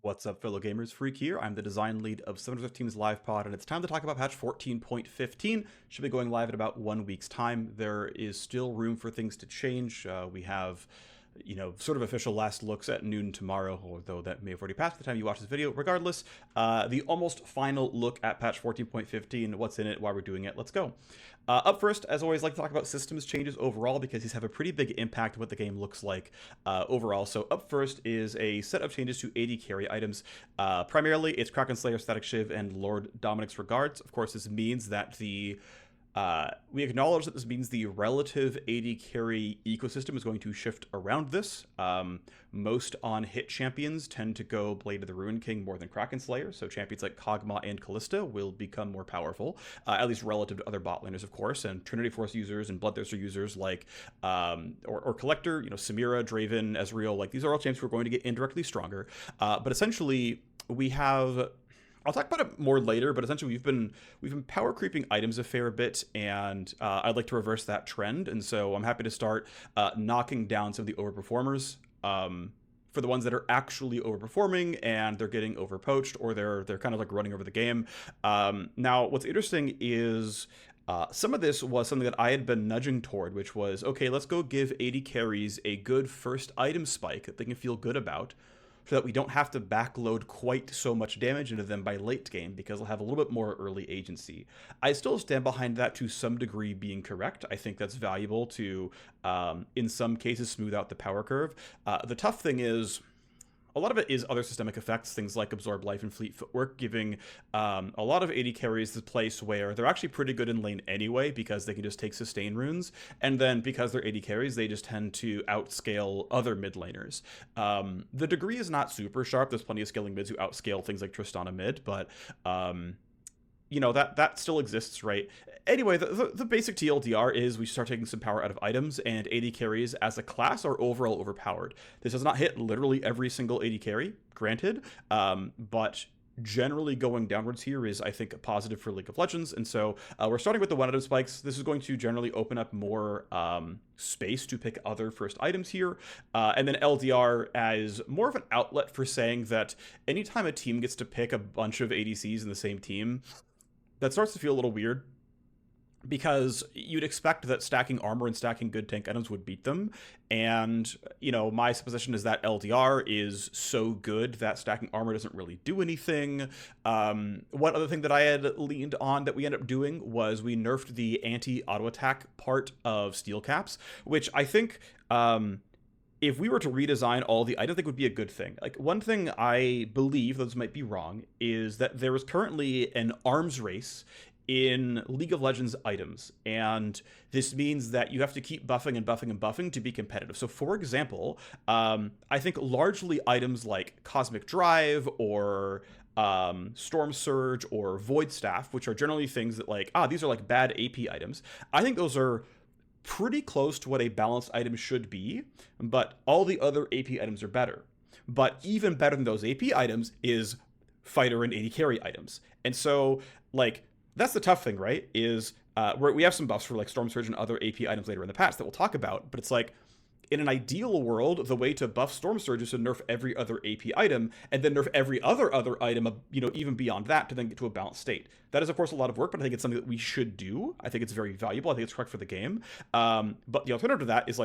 What's up, fellow gamers? Phreak here. I'm the design lead of 715's live pod, and it's time to talk about patch 14.15. Should be going live in about 1 week's time. There is still room for things to change. We have, sort of official last looks at noon tomorrow, although that may have already passed by the time you watch this video. Regardless, the almost final look at patch 14.15, what's in it, why we're doing it. Let's go. Up first, as always, I like to talk about systems changes overall because these have a pretty big impact on what the game looks like overall. So up first is a set of changes to AD carry items. Primarily, it's Kraken Slayer, Static Shiv, and Lord Dominic's Regards. Of course, this means that we acknowledge that this means the relative AD carry ecosystem is going to shift around this. Most on-hit champions tend to go Blade of the Ruin King more than Kraken Slayer, so champions like Kog'Maw and Callista will become more powerful, at least relative to other bot laners, of course, and Trinity Force users and Bloodthirster users like, or Collector, Samira, Draven, Ezreal, like these are all champs who are going to get indirectly stronger. But essentially, we have... I'll talk about it more later, but essentially we've been power creeping items a fair bit, and I'd like to reverse that trend. And so I'm happy to start knocking down some of the overperformers. For the ones that are actually overperforming and they're getting overpoached, or they're kind of like running over the game. Now, what's interesting is some of this was something that I had been nudging toward, which was, okay, let's go give AD carries a good first item spike that they can feel good about, so that we don't have to backload quite so much damage into them by late game, because they'll have a little bit more early agency. I still stand behind that to some degree being correct. I think that's valuable to, in some cases, smooth out the power curve. The tough thing is, a lot of it is other systemic effects, things like Absorb Life and Fleet Footwork, giving a lot of AD carries the place where they're actually pretty good in lane anyway, because they can just take sustain runes, and then because they're AD carries, they just tend to outscale other mid laners. The degree is not super sharp. There's plenty of scaling mids who outscale things like Tristana mid, but that still exists, right? Anyway, the basic TLDR is we start taking some power out of items, and AD carries as a class are overall overpowered. This does not hit literally every single AD carry, granted, but generally going downwards here is, I think, a positive for League of Legends. And so we're starting with the one item spikes. This is going to generally open up more space to pick other first items here. And then LDR as more of an outlet for saying that anytime a team gets to pick a bunch of ADCs in the same team, that starts to feel a little weird, because you'd expect that stacking armor and stacking good tank items would beat them. And, my supposition is that LDR is so good that stacking armor doesn't really do anything. One other thing that I had leaned on that we ended up doing was we nerfed the anti-auto attack part of steel caps, which I think... if we were to redesign all the items, I think would be a good thing. Like, one thing I believe, though this might be wrong, is that there is currently an arms race in League of Legends items, and this means that you have to keep buffing and buffing and buffing to be competitive. So, for example, I think largely items like Cosmic Drive or Storm Surge or Void Staff, which are generally things that these are like bad AP items. I think those are pretty close to what a balanced item should be, but all the other AP items are better. But even better than those AP items is fighter and AD carry items. And so, that's the tough thing, right? Is we have some buffs for Storm Surge and other AP items later in the patch that we'll talk about, but it's in an ideal world, the way to buff Storm Surge is to nerf every other AP item, and then nerf every other item, even beyond that, to then get to a balanced state. That is, of course, a lot of work, but I think it's something that we should do. I think it's very valuable. I think it's correct for the game. But the alternative to that is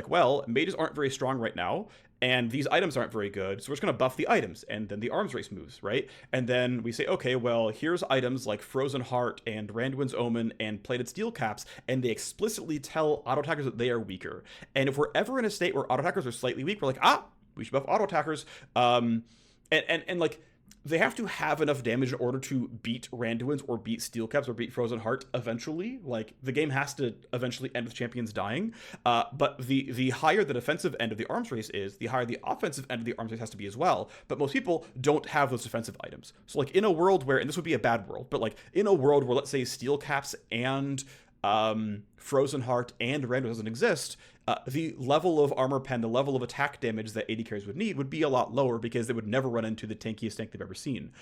mages aren't very strong right now, and these items aren't very good, so we're just going to buff the items, and then the arms race moves, right? And then we say, okay, well, here's items like Frozen Heart and Randwin's Omen and Plated Steel Caps, and they explicitly tell auto-attackers that they are weaker. And if we're ever in a state where auto-attackers are slightly weak, we're we should buff auto-attackers. They have to have enough damage in order to beat Randuin's or beat Steel Caps or beat Frozen Heart eventually. The game has to eventually end with champions dying. But the higher the defensive end of the arms race is, the higher the offensive end of the arms race has to be as well. But most people don't have those defensive items. So in a world where, and this would be a bad world, but in a world where, let's say, Steel Caps and Frozen Heart and Random doesn't exist, the level of armor pen, the level of attack damage that AD carries would need would be a lot lower, because they would never run into the tankiest tank they've ever seen.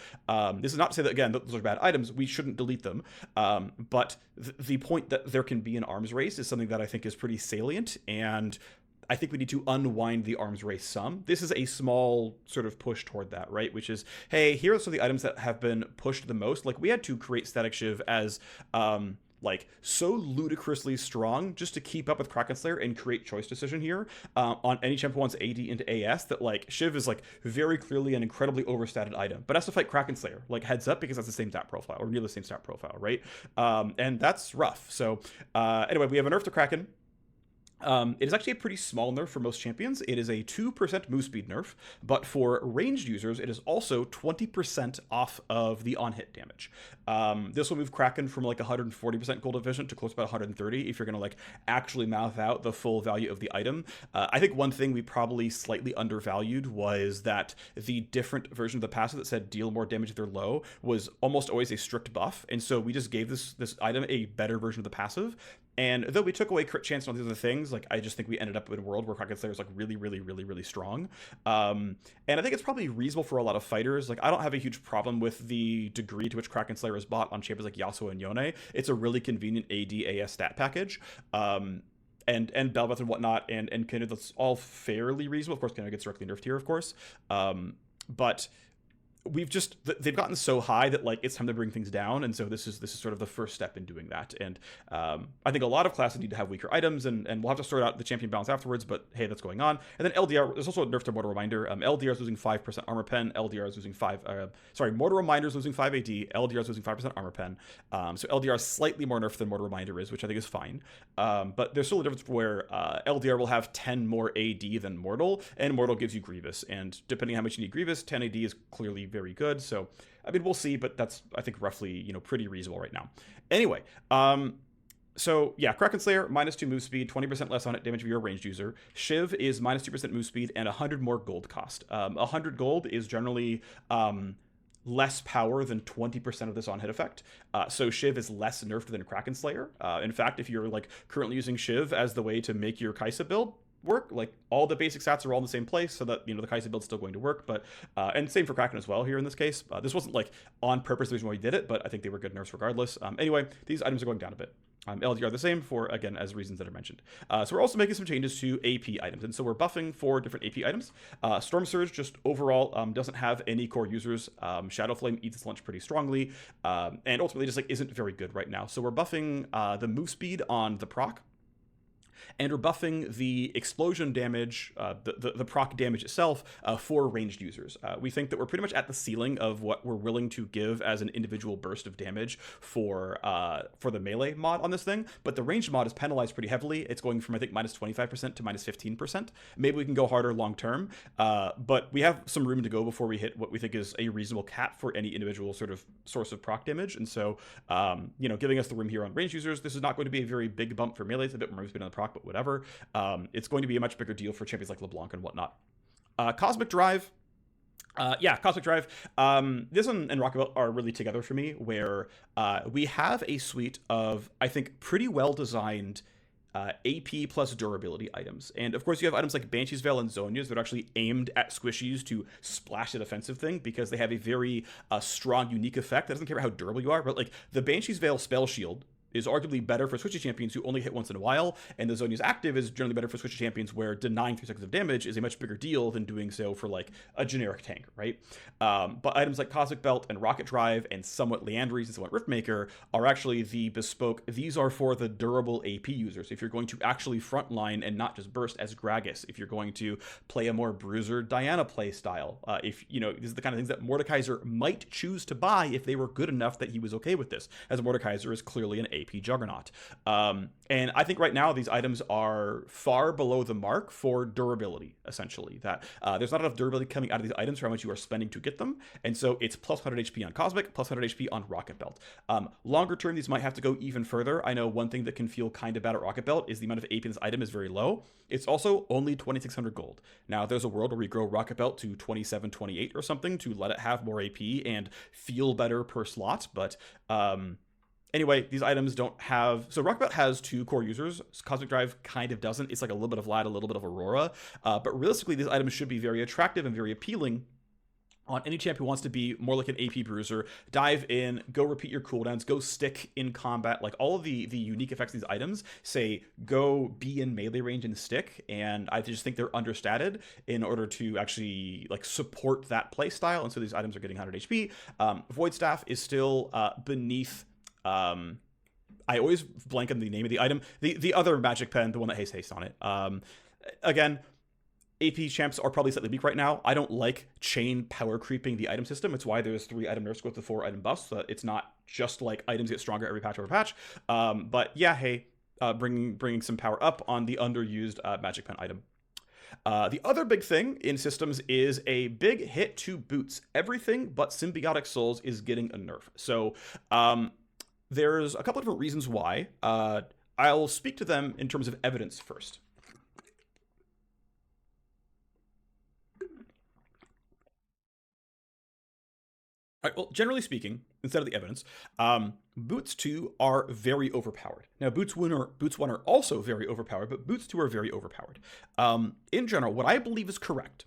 This is not to say that, again, those are bad items. We shouldn't delete them. But the point that there can be an arms race is something that I think is pretty salient, and I think we need to unwind the arms race some. This is a small sort of push toward that, right? Which is, hey, here are some of the items that have been pushed the most. Like, we had to create Static Shiv as like so ludicrously strong just to keep up with Kraken Slayer and create choice decision here on any champ who wants AD into AS, that like Shiv is like very clearly an incredibly overstated item, but has to fight Kraken Slayer. Like, heads up, because that's the same stat profile or near the same stat profile, right? And that's rough. So anyway, we have a nerf to Kraken. It is actually a pretty small nerf for most champions. It is a 2% move speed nerf, but for ranged users, it is also 20% off of the on-hit damage. This will move Kraken from like 140% gold efficient to close to about 130 if you're going to like actually mouth out the full value of the item. I think one thing we probably slightly undervalued was that the different version of the passive that said deal more damage if they're low was almost always a strict buff, and so we just gave this item a better version of the passive. And though we took away crit chance and all these other things, like I just think we ended up in a world where Kraken Slayer is like really, really, really, really strong. And I think it's probably reasonable for a lot of fighters. Like, I don't have a huge problem with the degree to which Kraken Slayer is bought on champions like Yasuo and Yone. It's a really convenient AD AS stat package. And Bel'Veth and whatnot, and Kindred, that's all fairly reasonable. Of course, Kindred gets directly nerfed here, of course. But they've gotten so high that like it's time to bring things down, and so this is sort of the first step in doing that. And I think a lot of classes need to have weaker items, and we'll have to sort out the champion balance afterwards, but hey, that's going on. And then LDR, there's also a nerf to Mortal Reminder. LDR is losing 5% armor pen, LDR is losing Mortal Reminder is losing 5 AD, LDR is losing 5% armor pen. So LDR is slightly more nerfed than Mortal Reminder is, which I think is fine. But there's still a difference where LDR will have 10 more AD than Mortal, and Mortal gives you Grievous, and depending on how much you need Grievous, 10 AD is clearly very good. So I mean, we'll see, but that's, I think, roughly, you know, pretty reasonable right now. Anyway, so yeah, Kraken Slayer, -2 move speed, 20% less on it damage if you're a ranged user. Shiv is -2% move speed and 100 more gold cost. 100 gold is generally less power than 20% of this on hit effect. So Shiv is less nerfed than Kraken Slayer. In fact, if you're like currently using Shiv as the way to make your Kai'Sa build work, like all the basic stats are all in the same place, so that, you know, the Kai'Sa build's still going to work. But and same for Kraken as well here in this case. This wasn't like on purpose the reason why we did it, but I think they were good nerfs regardless. Anyway, these items are going down a bit. LDR the same for, again, as reasons that are mentioned. So we're also making some changes to AP items, and so we're buffing 4 different AP items. Storm Surge just overall doesn't have any core users. Shadow Flame eats its lunch pretty strongly, and ultimately just like isn't very good right now. So we're buffing the move speed on the proc, and we're buffing the explosion damage, the proc damage itself, for ranged users. We think that we're pretty much at the ceiling of what we're willing to give as an individual burst of damage for the melee mod on this thing, but the ranged mod is penalized pretty heavily. It's going from, I think, -25% to -15%. Maybe we can go harder long term, but we have some room to go before we hit what we think is a reasonable cap for any individual sort of source of proc damage. And so, you know, giving us the room here on ranged users, this is not going to be a very big bump for melee. It's a bit more move speed on the proc, but whatever. It's going to be a much bigger deal for champions like LeBlanc and whatnot. Cosmic Drive. Cosmic Drive. This one and Rocket Belt are really together for me, where we have a suite of, I think, pretty well-designed AP plus durability items. And of course, you have items like Banshee's Veil and Zhonya's that are actually aimed at squishies to splash the defensive thing, because they have a very strong, unique effect that doesn't care about how durable you are. But like the Banshee's Veil spell shield is arguably better for squishy champions who only hit once in a while, and the Zhonya's active is generally better for squishy champions where denying 3 seconds of damage is a much bigger deal than doing so for like a generic tank, right? But items like Cosmic Belt and Rocket Drive and somewhat Leandries and somewhat Riftmaker are actually the bespoke. These are for the durable AP users. If you're going to actually frontline and not just burst as Gragas, if you're going to play a more Bruiser Diana play style, if you know, this is the kind of things that Mordekaiser might choose to buy if they were good enough that he was okay with this, as Mordekaiser is clearly an AP juggernaut. And I think right now these items are far below the mark for durability, essentially. That there's not enough durability coming out of these items for how much you are spending to get them, and so it's plus 100 HP on Cosmic, plus 100 HP on Rocket Belt. Longer term, these might have to go even further. I know one thing that can feel kind of bad at Rocket Belt is the amount of AP in this item is very low. It's also only 2,600 gold. Now, there's a world where we grow Rocket Belt to 27, 28 or something to let it have more AP and feel better per slot, but anyway, these items don't have... So Rocket Belt has 2 core users. Cosmic Drive kind of doesn't. It's like a little bit of Vlad, a little bit of Aurora. But realistically, these items should be very attractive and very appealing on any champ who wants to be more like an AP bruiser, dive in, go repeat your cooldowns, go stick in combat, like all of the unique effects of these items say go be in melee range and stick, and I just think they're understated in order to actually like support that play style, and so these items are getting 100 HP. Void Staff is still beneath I always blank on the name of the item. The other magic pen, the one that has haste on it. Again, AP champs are probably slightly weak right now. I don't like chain power creeping the item system. It's why there's 3 item nerfs go with the 4 item buffs. So it's not just like items get stronger every patch over patch. But yeah, hey, bringing some power up on the underused magic pen item. The other big thing in systems is a big hit to boots. Everything but Symbiotic Souls is getting a nerf. So there's a couple of different reasons why. I'll speak to them in terms of evidence first. All right, well, generally speaking, instead of the evidence, boots 2 are very overpowered. Now, boots 1 are also very overpowered, but boots 2 are very overpowered. In general, what I believe is correct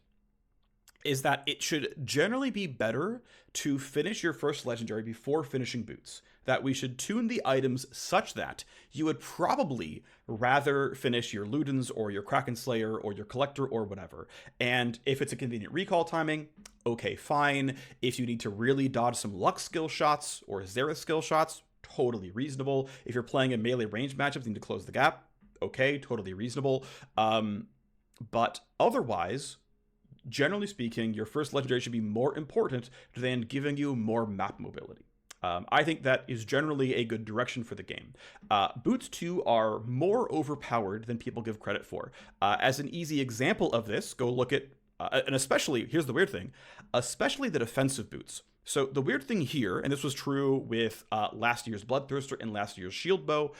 is that it should generally be better to finish your first legendary before finishing boots. That we should tune the items such that you would probably rather finish your Ludens or your Kraken Slayer or your Collector or whatever. And if it's a convenient recall timing, okay, fine. If you need to really dodge some Lux skill shots or Zyra skill shots, totally reasonable. If you're playing a melee range matchup, you need to close the gap, okay, totally reasonable. But otherwise, generally speaking, your first legendary should be more important than giving you more map mobility. I think that is generally a good direction for the game. Boots 2 are more overpowered than people give credit for. As an easy example of this, go look at, and especially, here's the weird thing, especially the defensive boots. So the weird thing here, and this was true with last year's Bloodthirster and last year's Shield Bow,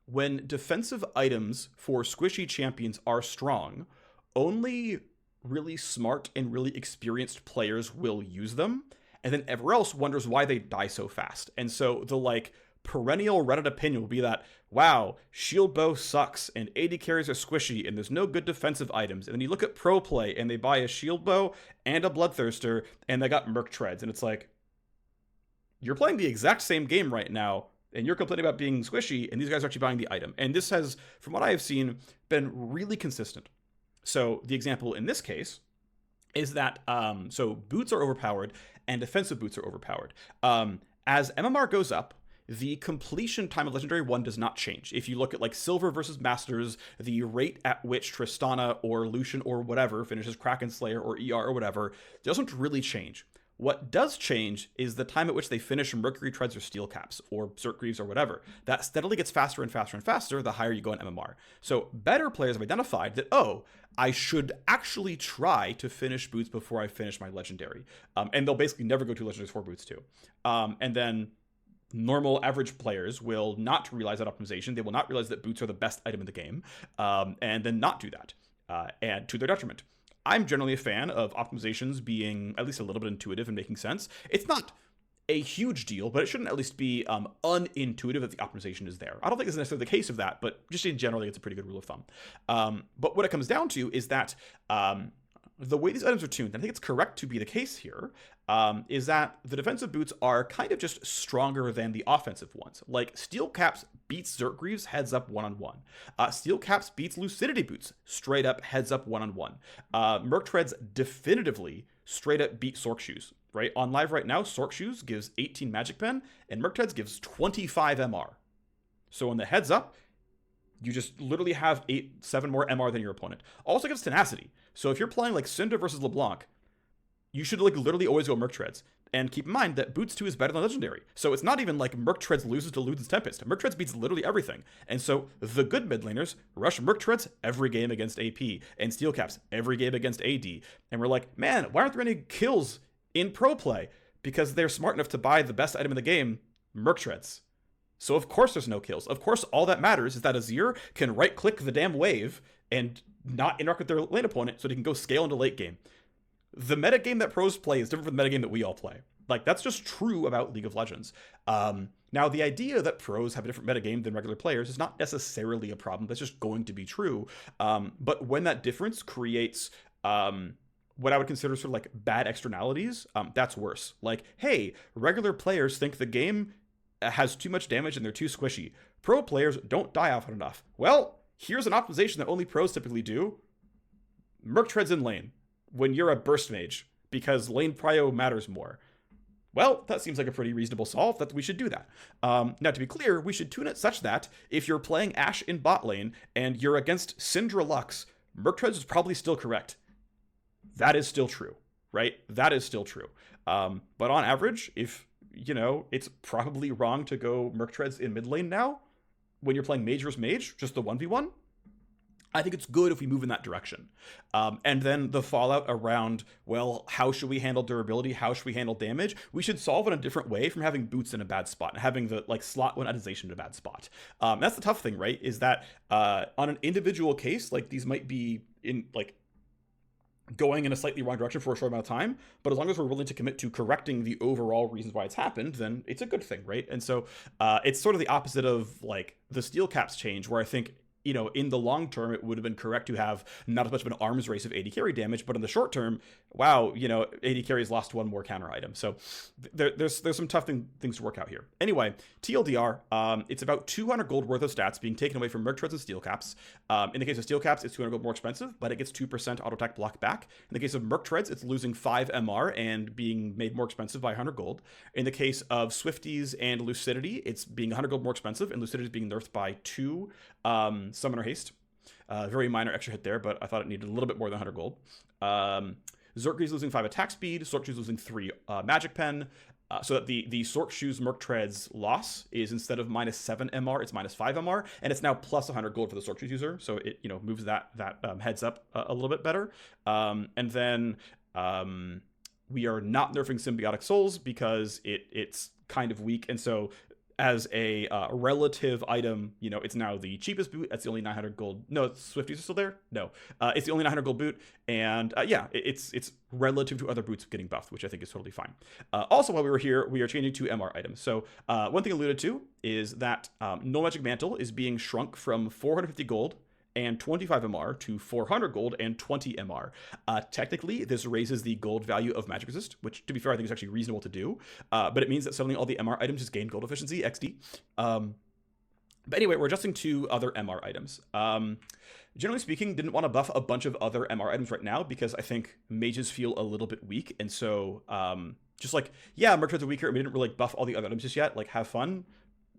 when defensive items for squishy champions are strong, only really smart and really experienced players will use them, and then everyone else wonders why they die so fast. And so the like perennial Reddit opinion will be that, wow, Shield Bow sucks and AD carries are squishy and there's no good defensive items. And then you look at pro play and they buy a Shield Bow and a Bloodthirster and they got Merc Treads, and it's like, you're playing the exact same game right now and you're complaining about being squishy, and these guys are actually buying the item. And this has, from what I have seen, been really consistent. So the example in this case is that, so boots are overpowered and defensive boots are overpowered. As MMR goes up, the completion time of Legendary 1 does not change. If you look at like Silver versus Masters, the rate at which Tristana or Lucian or whatever finishes Kraken Slayer or ER or whatever doesn't really change. What does change is the time at which they finish Mercury Treads or Steel Caps or Zerk Greaves or whatever. That steadily gets faster and faster and faster the higher you go in MMR. So better players have identified that, oh, I should actually try to finish boots before I finish my legendary. And they'll basically never go to legendaries for boots too. And then normal average players will not realize that optimization. They will not realize that boots are the best item in the game, and then not do that, and to their detriment. I'm generally a fan of optimizations being at least a little bit intuitive and making sense. It's not a huge deal, but it shouldn't at least be unintuitive that the optimization is there. I don't think it's necessarily the case of that, but just in general, it's a pretty good rule of thumb. But what it comes down to is that the way these items are tuned, and I think it's correct to be the case here, is that the defensive boots are kind of just stronger than the offensive ones. Like Steel Caps beats Zerk Greaves heads up one-on-one. Steel Caps beats Lucidity Boots straight up heads up one-on-one. Merc Treads definitively straight up beat Sork Shoes. Right on live right now, Sork Shoes gives 18 Magic Pen and Merc Treads gives 25 MR. So on the heads up, you just literally have 7 more MR than your opponent. Also gives tenacity. So if you're playing like Cinder versus LeBlanc, you should like literally always go Merc Treads. And keep in mind that Boots 2 is better than Legendary. So it's not even like Merc Treads loses to Luden's Tempest. Merc Treads beats literally everything. And so the good mid laners rush Merc Treads every game against AP, and Steel Caps every game against AD. And we're like, man, why aren't there any kills in pro play? Because they're smart enough to buy the best item in the game, Merc Treads. So of course there's no kills. Of course all that matters is that Azir can right-click the damn wave and not interact with their lane opponent so they can go scale into late game. The metagame that pros play is different from the metagame that we all play. Like, that's just true about League of Legends. Now, the idea that pros have a different metagame than regular players is not necessarily a problem. That's just going to be true. But when that difference creates what I would consider sort of like bad externalities, that's worse. Like, hey, regular players think the game has too much damage and they're too squishy. Pro players don't die often enough. Well, here's an optimization that only pros typically do. Merc treads in lane when you're a burst mage, because lane prio matters more. Well, that seems like a pretty reasonable solve, that we should do that. Now, to be clear, we should tune it such that if you're playing Ashe in bot lane and you're against Syndra Lux, Merc treads is probably still correct. That is still true, right? That is still true. But on average, if, you know, it's probably wrong to go Merc treads in mid lane now, when you're playing Mage versus Mage, just the 1v1, I think it's good if we move in that direction. And then the fallout around, well, how should we handle durability? How should we handle damage? We should solve it in a different way from having boots in a bad spot and having the like slot monetization in a bad spot. That's the tough thing, right? Is that on an individual case, like these might be in like going in a slightly wrong direction for a short amount of time, but as long as we're willing to commit to correcting the overall reasons why it's happened, then it's a good thing, right? And so it's sort of the opposite of like the steel caps change, where I think, you know, in the long term, it would have been correct to have not as much of an arms race of AD carry damage, but in the short term, wow, you know, AD carry has lost one more counter item. So there's some tough things to work out here. Anyway, TLDR, it's about 200 gold worth of stats being taken away from Merc treads and steel caps. In the case of steel caps, it's 200 gold more expensive, but it gets 2% auto attack block back. In the case of Merc treads, it's losing 5 MR and being made more expensive by 100 gold. In the case of Swifties and Lucidity, it's being 100 gold more expensive, and Lucidity is being nerfed by 2 Summoner Haste. Very minor extra hit there, but I thought it needed a little bit more than 100 gold. Xork's losing 5 attack speed. Sorkshoe's losing 3 magic pen. So that the Sorkshoe's Merc treads loss is, instead of minus 7 MR, it's minus 5 MR, and it's now plus 100 gold for the Sorkshoe's user. So it, you know, moves that heads up a little bit better. And then we are not nerfing Symbiotic Souls because it's kind of weak, and so as a relative item, you know, it's now the cheapest boot. That's the only 900 gold. No, Swifties are still there? No. It's the only 900 gold boot. And yeah, it's relative to other boots getting buffed, which I think is totally fine. Also, while we were here, we are changing to MR items. So one thing alluded to is that No Magic Mantle is being shrunk from 450 gold and 25 MR to 400 gold and 20 MR. Technically, this raises the gold value of magic resist, which, to be fair, I think is actually reasonable to do. But it means that suddenly all the MR items just gain gold efficiency, XD. But anyway, we're adjusting to other MR items. Generally speaking, didn't want to buff a bunch of other MR items right now because I think mages feel a little bit weak. And so just like, yeah, Merc treads are weaker, and we didn't really buff all the other items just yet. Like, have fun.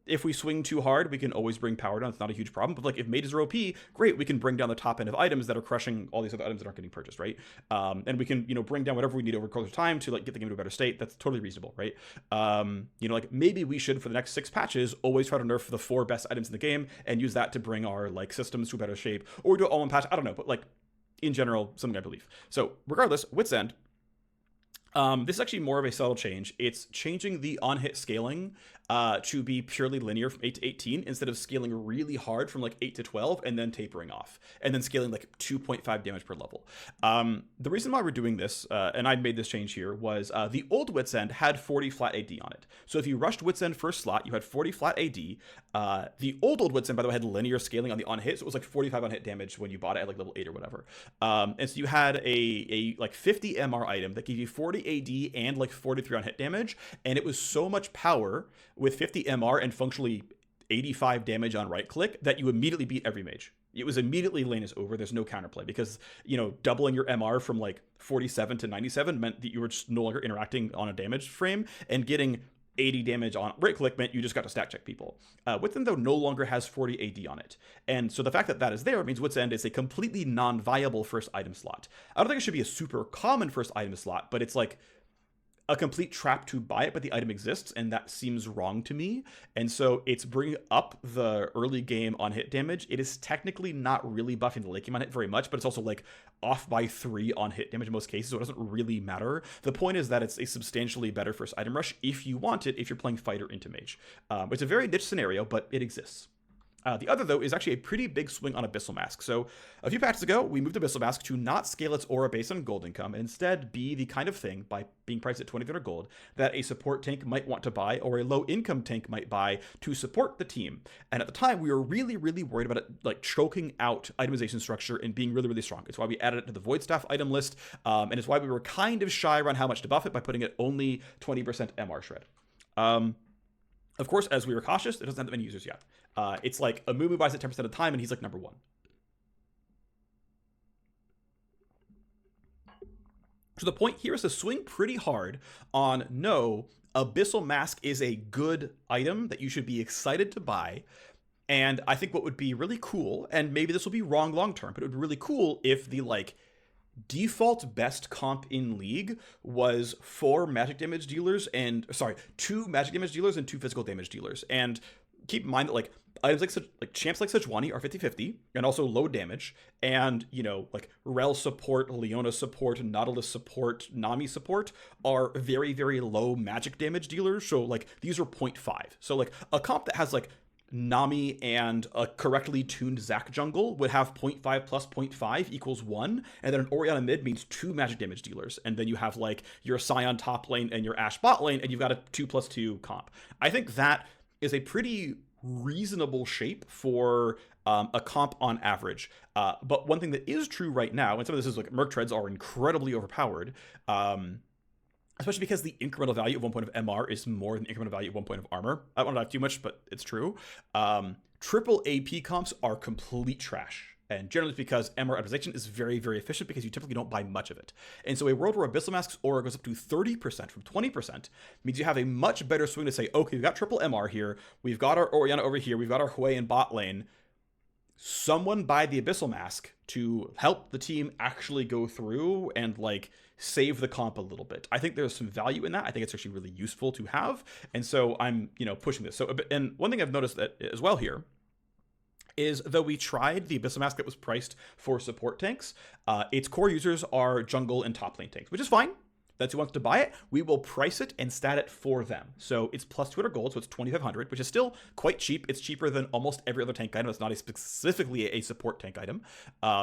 If we swing too hard, we can always bring power down. It's not a huge problem. But like, if mages are OP, great, we can bring down the top end of items that are crushing all these other items that aren't getting purchased, right? And we can, you know, bring down whatever we need over the course of time to like get the game to a better state. That's totally reasonable, right? You know, like maybe we should, for the next 6 patches, always try to nerf the 4 best items in the game and use that to bring our like systems to a better shape, or do it all in patch. I don't know, but like in general, something I believe. So regardless, Wit's End. This is actually more of a subtle change. It's changing the on-hit scaling to be purely linear from 8 to 18 instead of scaling really hard from like 8 to 12 and then tapering off and then scaling like 2.5 damage per level. The reason why we're doing this, and I made this change here, was the old Wit's End had 40 flat AD on it. So if you rushed Wit's End first slot, you had 40 flat AD. The old Wit's End, by the way, had linear scaling on the on-hit, so it was like 45 on-hit damage when you bought it at like level 8 or whatever. And so you had a like 50 MR item that gave you 40 AD and like 43 on hit damage, and it was so much power with 50 MR and functionally 85 damage on right click that you immediately beat every mage. It was immediately lane is over. There's no counterplay because, you know, doubling your MR from like 47 to 97 meant that you were just no longer interacting on a damage frame, and getting 80 damage on right click meant you just got to stack check people. Wit's End, though, no longer has 40 AD on it. And so the fact that that is there means Wit's End is a completely non-viable first item slot. I don't think it should be a super common first item slot, but it's like a complete trap to buy it, but the item exists, and that seems wrong to me. And so it's bringing up the early game on hit damage. It is technically not really buffing the late game on hit very much, but it's also like off by 3 on hit damage in most cases, so it doesn't really matter. The point is that it's a substantially better first item rush if you want it, if you're playing fighter into mage. It's a very niche scenario, but it exists. The other, though, is actually a pretty big swing on Abyssal Mask. So a few patches ago, we moved Abyssal Mask to not scale its aura based on gold income, and instead be the kind of thing, by being priced at 2,500 gold, that a support tank might want to buy, or a low-income tank might buy to support the team. And at the time, we were really, really worried about it like choking out itemization structure and being really, really strong. It's why we added it to the Void Staff item list, and it's why we were kind of shy around how much to buff it by putting it only 20% MR shred. Of course, as we were cautious, it doesn't have that many users yet. It's like a Mumu buys it 10% of the time, and he's like number 1. So the point here is to swing pretty hard on, no, Abyssal Mask is a good item that you should be excited to buy. And I think what would be really cool, and maybe this will be wrong long term, but it would be really cool if the like default best comp in League was 2 magic damage dealers and 2 physical damage dealers. And keep in mind that like items like champs like Sejuani are 50-50 and also low damage, and like Rel support, Leona support, Nautilus support, Nami support are very, very low magic damage dealers. So like these are 0.5. So like a comp that has like Nami and a correctly tuned Zac jungle would have 0.5 plus 0.5 equals 1, and then an Orianna mid means 2 magic damage dealers, and then you have like your Sion top lane and your Ashe bot lane, and you've got a 2+2 comp. I think that is a pretty reasonable shape for a comp on average. But one thing that is true right now, and some of this is like Merc Treads are incredibly overpowered, especially because the incremental value of 1 point of MR is more than the incremental value of 1 point of armor. I don't want to dive too much, but it's true. Triple AP comps are complete trash. And generally it's because MR optimization is very, very efficient because you typically don't buy much of it. And so a world where Abyssal Mask's aura goes up to 30% from 20% means you have a much better swing to say, okay, we've got triple MR here, we've got our Orianna over here, we've got our Hui in bot lane. Someone buy the Abyssal Mask to help the team actually go through and like save the comp a little bit. I think there's some value in that. I think it's actually really useful to have. And so I'm, pushing this. So, and one thing I've noticed that as well here is, though we tried the Abyssal Mask that was priced for support tanks, its core users are jungle and top lane tanks, which is fine. That's who wants to buy it. We will price it and stat it for them. So it's plus 200 gold, so it's 2,500, which is still quite cheap. It's cheaper than almost every other tank item that's not specifically a support tank item.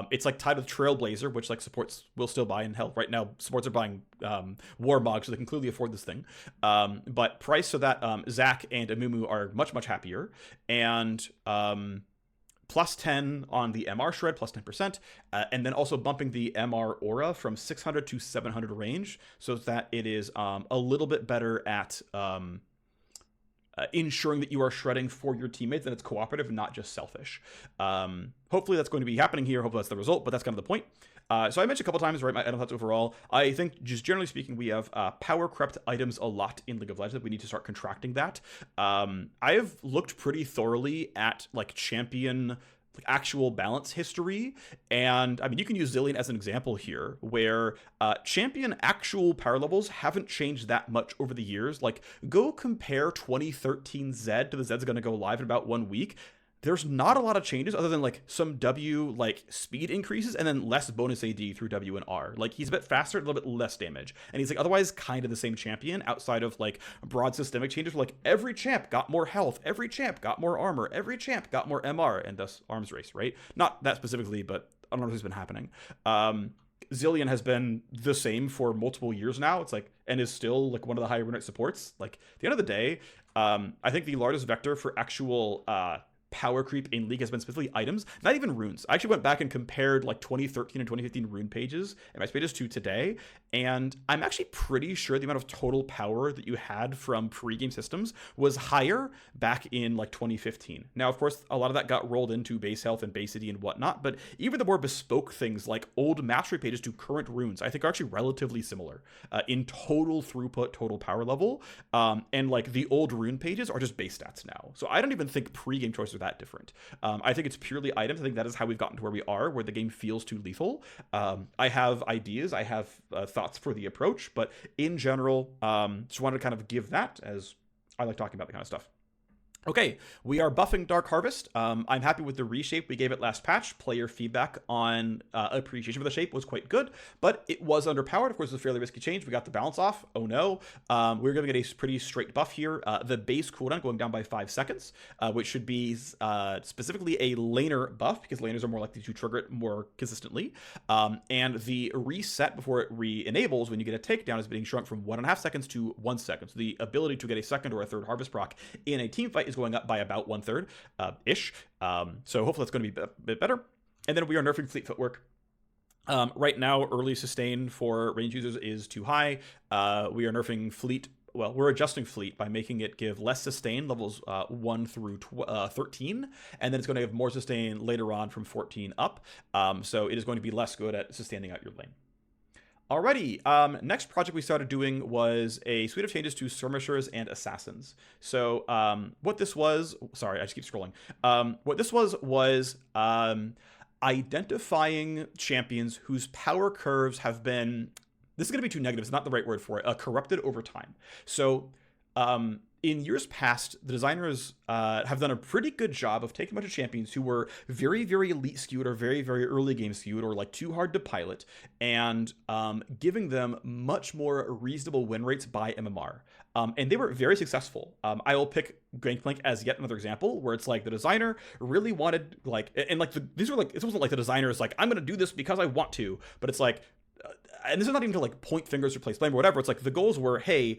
It's like tied with Trailblazer, which like supports will still buy, and hell, right now supports are buying Warmog, so they can clearly afford this thing. But price so that Zac and Amumu are much, much happier. And plus 10 on the MR shred, plus 10%, and then also bumping the MR aura from 600 to 700 range, so that it is a little bit better at ensuring that you are shredding for your teammates and it's cooperative and not just selfish. Hopefully that's going to be happening here. Hopefully that's the result, but that's kind of the point. So I mentioned a couple times, right, my item thoughts overall. I think just generally speaking, we have power crept items a lot in League of Legends. We need to start contracting that. I have looked pretty thoroughly at like champion like actual balance history, and I mean you can use Zilean as an example here, where champion actual power levels haven't changed that much over the years. Like go compare 2013 Zed to the Zed's going to go live in about 1 week. There's not a lot of changes other than like some W like speed increases and then less bonus AD through W and R. Like he's a bit faster, a little bit less damage. And he's like otherwise kind of the same champion outside of like broad systemic changes where like every champ got more health, every champ got more armor, every champ got more MR, and thus arms race, right? Not that specifically, but I don't know if it's been happening. Zilean has been the same for multiple years now. It's like, and is still like one of the higher win rate supports. Like at the end of the day, I think the largest vector for actual power creep in League has been specifically items, not even runes. I actually went back and compared like 2013 and 2015 rune pages and my pages to today, and I'm actually pretty sure the amount of total power that you had from pre-game systems was higher back in like 2015. Now, of course, a lot of that got rolled into base health and base CD and whatnot, but even the more bespoke things like old mastery pages to current runes, I think are actually relatively similar in total throughput, total power level, and like the old rune pages are just base stats now. So I don't even think pre-game choices are that different. I think it's purely items. I think that is how we've gotten to where we are, where the game feels too lethal. I have ideas, I have thoughts for the approach, but in general, just wanted to kind of give that, as I like talking about the kind of stuff. Okay, we are buffing Dark Harvest. I'm happy with the reshape we gave it last patch. Player feedback on appreciation for the shape was quite good, but it was underpowered. Of course, it's a fairly risky change. We got the balance off. Oh no. We're going to get a pretty straight buff here. The base cooldown going down by 5 seconds, which should be specifically a laner buff, because laners are more likely to trigger it more consistently. And the reset before it re-enables when you get a takedown is being shrunk from 1.5 seconds to 1 second. So the ability to get a second or a third harvest proc in a team fight is going up by about 1/3 ish. So hopefully that's going to be a bit better. And then we are nerfing fleet footwork. Right now, early sustain for range users is too high. We are nerfing fleet. Well, we're adjusting fleet by making it give less sustain levels 1 through 13, and then it's going to give more sustain later on from 14 up. So it is going to be less good at sustaining out your lane. Alrighty, next project we started doing was a suite of changes to Skirmishers and Assassins. So what this was, sorry, I just keep scrolling. What this was identifying champions whose power curves have been, this is going to be too negative, it's not the right word for it, corrupted over time. So in years past, the designers have done a pretty good job of taking a bunch of champions who were very, very elite skewed or very, very early game skewed or like too hard to pilot, and giving them much more reasonable win rates by MMR. And they were very successful. I will pick Gangplank as yet another example where it's like the designer really wanted, like, and like these were like, it wasn't like the designer is like, I'm going to do this because I want to, but it's like, and this is not even to like point fingers or place blame or whatever. It's like the goals were, hey,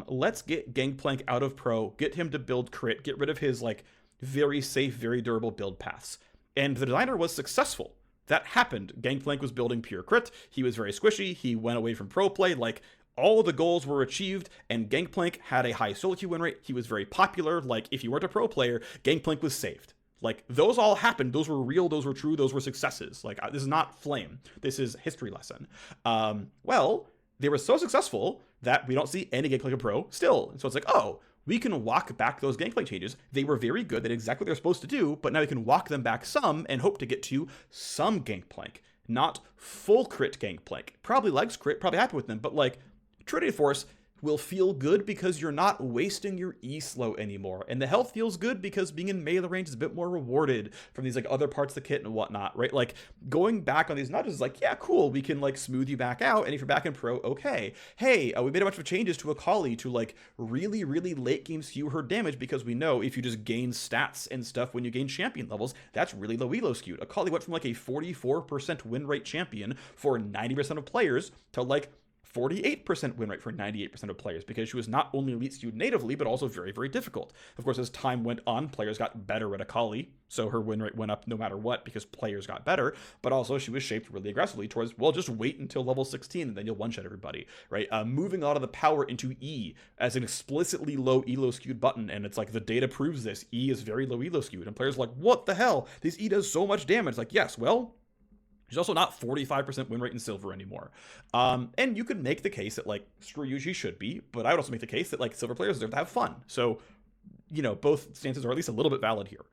let's get Gangplank out of pro, get him to build crit, get rid of his like very safe, very durable build paths. And the designer was successful. That happened. Gangplank was building pure crit. He was very squishy. He went away from pro play. Like all of the goals were achieved, and Gangplank had a high solo queue win rate. He was very popular. Like if you weren't a pro player, Gangplank was saved. Like, those all happened. Those were real. Those were true. Those were successes. Like, this is not flame. This is history lesson. Well, they were so successful that we don't see any Gangplank pro still. And so it's like, oh, we can walk back those Gangplank changes. They were very good. They did exactly what they're supposed to do, but now we can walk them back some and hope to get to some Gangplank. Not full crit Gangplank. Probably likes crit, probably happy with them, but like, Trinity Force will feel good because you're not wasting your E-slow anymore. And the health feels good because being in melee range is a bit more rewarded from these like other parts of the kit and whatnot, right? Like going back on these nudges is like, yeah, cool, we can like smooth you back out. And if you're back in pro, okay. Hey, we made a bunch of changes to Akali to like really, really late game skew her damage, because we know if you just gain stats and stuff when you gain champion levels, that's really low elo skewed. Akali went from like a 44% win rate champion for 90% of players to like 48% win rate for 98% of players, because she was not only elite skewed natively, but also very, very difficult. Of course, as time went on, players got better at Akali, so her win rate went up no matter what because players got better, but also she was shaped really aggressively towards, well, just wait until level 16 and then you'll one-shot everybody, right? Moving a lot of the power into E as an explicitly low elo skewed button, and it's like the data proves this. E is very low elo skewed, and players are like, what the hell? This E does so much damage. Like, yes, well, she's also not 45% win rate in silver anymore. And you could make the case that, like, screw you, she should be, but I would also make the case that, like, silver players deserve to have fun. So, you know, both stances are at least a little bit valid here.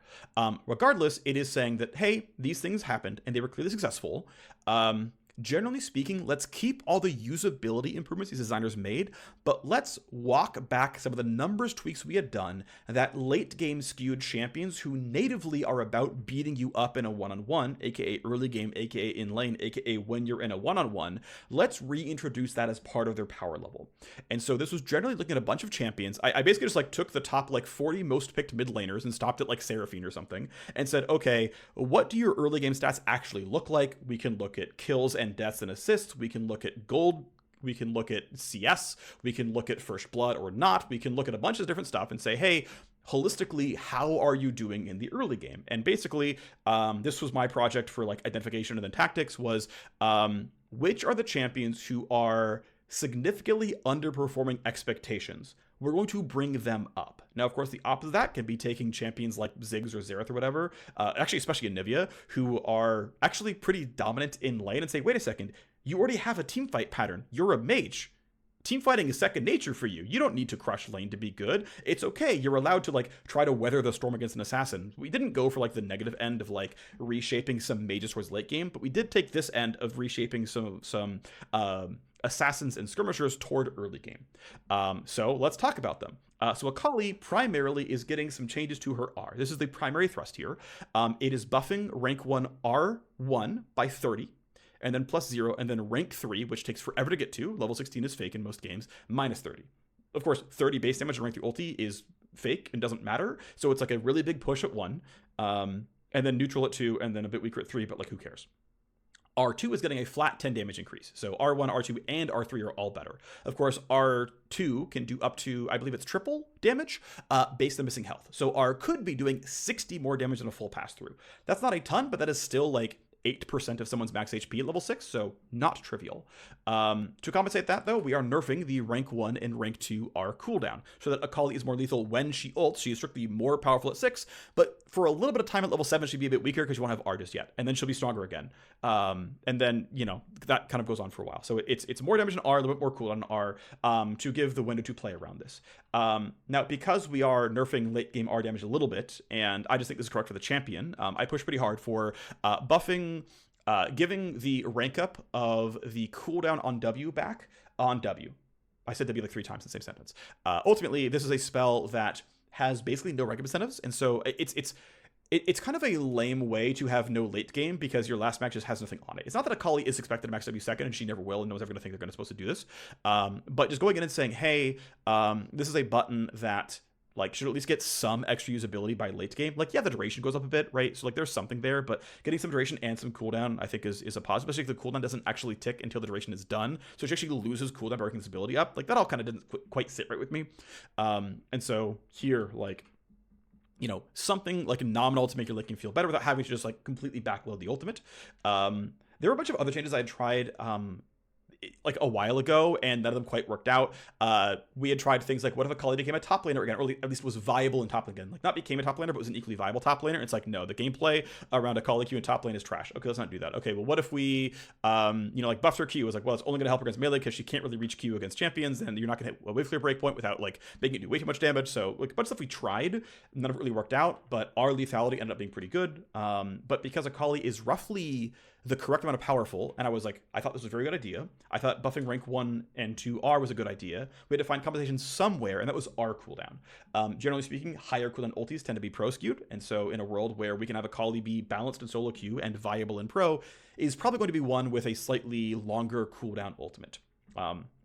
Regardless, it is saying that, hey, these things happened and they were clearly successful. Generally speaking, let's keep all the usability improvements these designers made, but let's walk back some of the numbers tweaks we had done that late game skewed champions who natively are about beating you up in a one-on-one, aka early game, aka in lane, aka when you're in a one-on-one. Let's reintroduce that as part of their power level. And so this was generally looking at a bunch of champions. I basically just like took the top like 40 most picked mid laners and stopped at like Seraphine or something and said, okay, what do your early game stats actually look like? We can look at kills and deaths and assists. We can look at gold. We can look at CS. We can look at first blood or not. We can look at a bunch of different stuff and say, hey, holistically, how are you doing in the early game? And basically, this was my project for like identification and then tactics was, which are the champions who are significantly underperforming expectations? We're going to bring them up. Now, of course, the opposite of that can be taking champions like Ziggs or Xerath or whatever, actually, especially in Nivea, who are actually pretty dominant in lane and say, wait a second, you already have a team fight pattern. You're a mage. Team fighting is second nature for you. You don't need to crush lane to be good. It's okay. You're allowed to like try to weather the storm against an assassin. We didn't go for like the negative end of like reshaping some mages towards late game, but we did take this end of reshaping some assassins and skirmishers toward early game. So let's talk about them. So Akali primarily is getting some changes to her R. This is the primary thrust here. It is buffing rank 1 R1 by 30, and then plus 0, and then rank 3, which takes forever to get to. Level 16 is fake in most games, minus 30. Of course, 30 base damage and rank 3 ulti is fake and doesn't matter. So it's like a really big push at 1, and then neutral at 2, and then a bit weaker at 3, but like who cares? R2 is getting a flat 10 damage increase. So R1, R2, and R3 are all better. Of course, R2 can do up to, I believe it's triple damage based on missing health. So R could be doing 60 more damage than a full pass through. That's not a ton, but that is still like 8% of someone's max HP at level 6, so not trivial. To compensate that, though, we are nerfing the rank 1 and rank 2 R cooldown, so that Akali is more lethal when she ults. She is strictly more powerful at 6, but for a little bit of time at level 7, she'd be a bit weaker because you won't have R just yet, and then she'll be stronger again. And then, you know, that kind of goes on for a while. So it's more damage in R, a little bit more cooldown in R, to give the window to play around this. Now, because we are nerfing late game R damage a little bit, and I just think this is correct for the champion, I push pretty hard for buffing, giving the rank up of the cooldown on W back on W. I said W like 3 times in the same sentence. Ultimately, this is a spell that has basically no rank up incentives, and so it's kind of a lame way to have no late game because your last match just has nothing on it. It's not that Akali is expected to max W second and she never will and no one's ever going to think they're supposed to do this. But just going in and saying, hey, this is a button that like should at least get some extra usability by late game. Like, yeah, the duration goes up a bit, right? So like there's something there, but getting some duration and some cooldown I think is a positive, especially if the cooldown doesn't actually tick until the duration is done. So she actually loses cooldown by working this ability up. Like that all kind of didn't quite sit right with me. And so here, like, you know, something like a nominal to make your late game feel better without having to just like completely backload the ultimate. There were a bunch of other changes I had tried like a while ago, and none of them quite worked out. We had tried things like, what if Akali became a top laner again, or at least was viable in top lane again? Like, not became a top laner, but was an equally viable top laner. It's like, no, the gameplay around Akali Q in top lane is trash. Okay, let's not do that. Okay, well, what if we, you know, like buffed her Q? It was like, well, it's only going to help her against melee because she can't really reach Q against champions, and you're not going to hit a wave clear breakpoint without like making it do way too much damage. So like a bunch of stuff we tried, none of it really worked out, but our lethality ended up being pretty good. But because Akali is roughly the correct amount of powerful, and I was like, I thought this was a very good idea. I thought buffing rank 1 and 2 R was a good idea. We had to find compensation somewhere, and that was R cooldown. Generally speaking, higher cooldown ultis tend to be pro skewed, and so in a world where we can have Akali be balanced in solo queue and viable in pro, is probably going to be one with a slightly longer cooldown ultimate.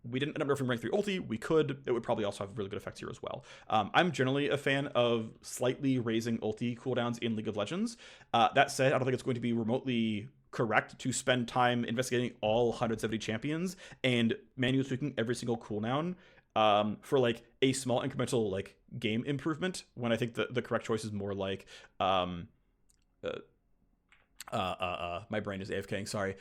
We didn't end up nerfing rank 3 ulti. We could. It would probably also have really good effects here as well. I'm generally a fan of slightly raising ulti cooldowns in League of Legends. That said, I don't think it's going to be remotely correct to spend time investigating all 170 champions and manually tweaking every single cooldown for like a small incremental like game improvement, when I think the correct choice is more like my brain is AFKing, sorry.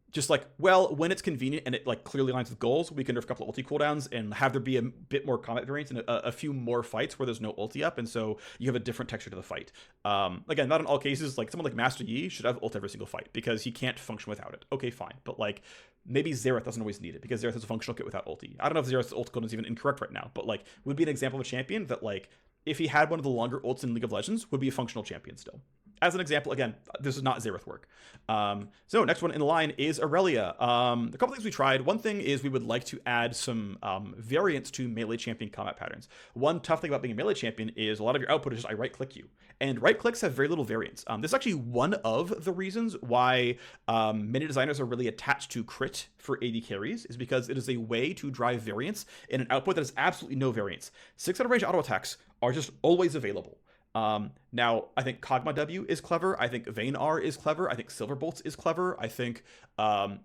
Just like, well, when it's convenient and it like clearly aligns with goals, we can nerf a couple of ulti cooldowns and have there be a bit more combat variance and a few more fights where there's no ulti up, and so you have a different texture to the fight. Again, not in all cases. Like someone like Master Yi should have ult every single fight because he can't function without it. Okay, fine, but like maybe Zyra doesn't always need it because Zyra has a functional kit without ulti. I don't know if Zyra's ult cooldown is even incorrect right now, but like would be an example of a champion that like if he had one of the longer ults in League of Legends would be a functional champion still. As an example, again, this is not Xerath work. So next one in the line is Aurelia. A couple things we tried. One thing is we would like to add some variants to melee champion combat patterns. One tough thing about being a melee champion is a lot of your output is just I right click you. And right clicks have very little variance. This is actually one of the reasons why many designers are really attached to crit for AD carries, is because it is a way to drive variance in an output that has absolutely no variance. 6 out of range auto attacks are just always available. Now, I think Kog'Maw W is clever. I think Vayne R is clever. I think Silverbolts is clever. I think,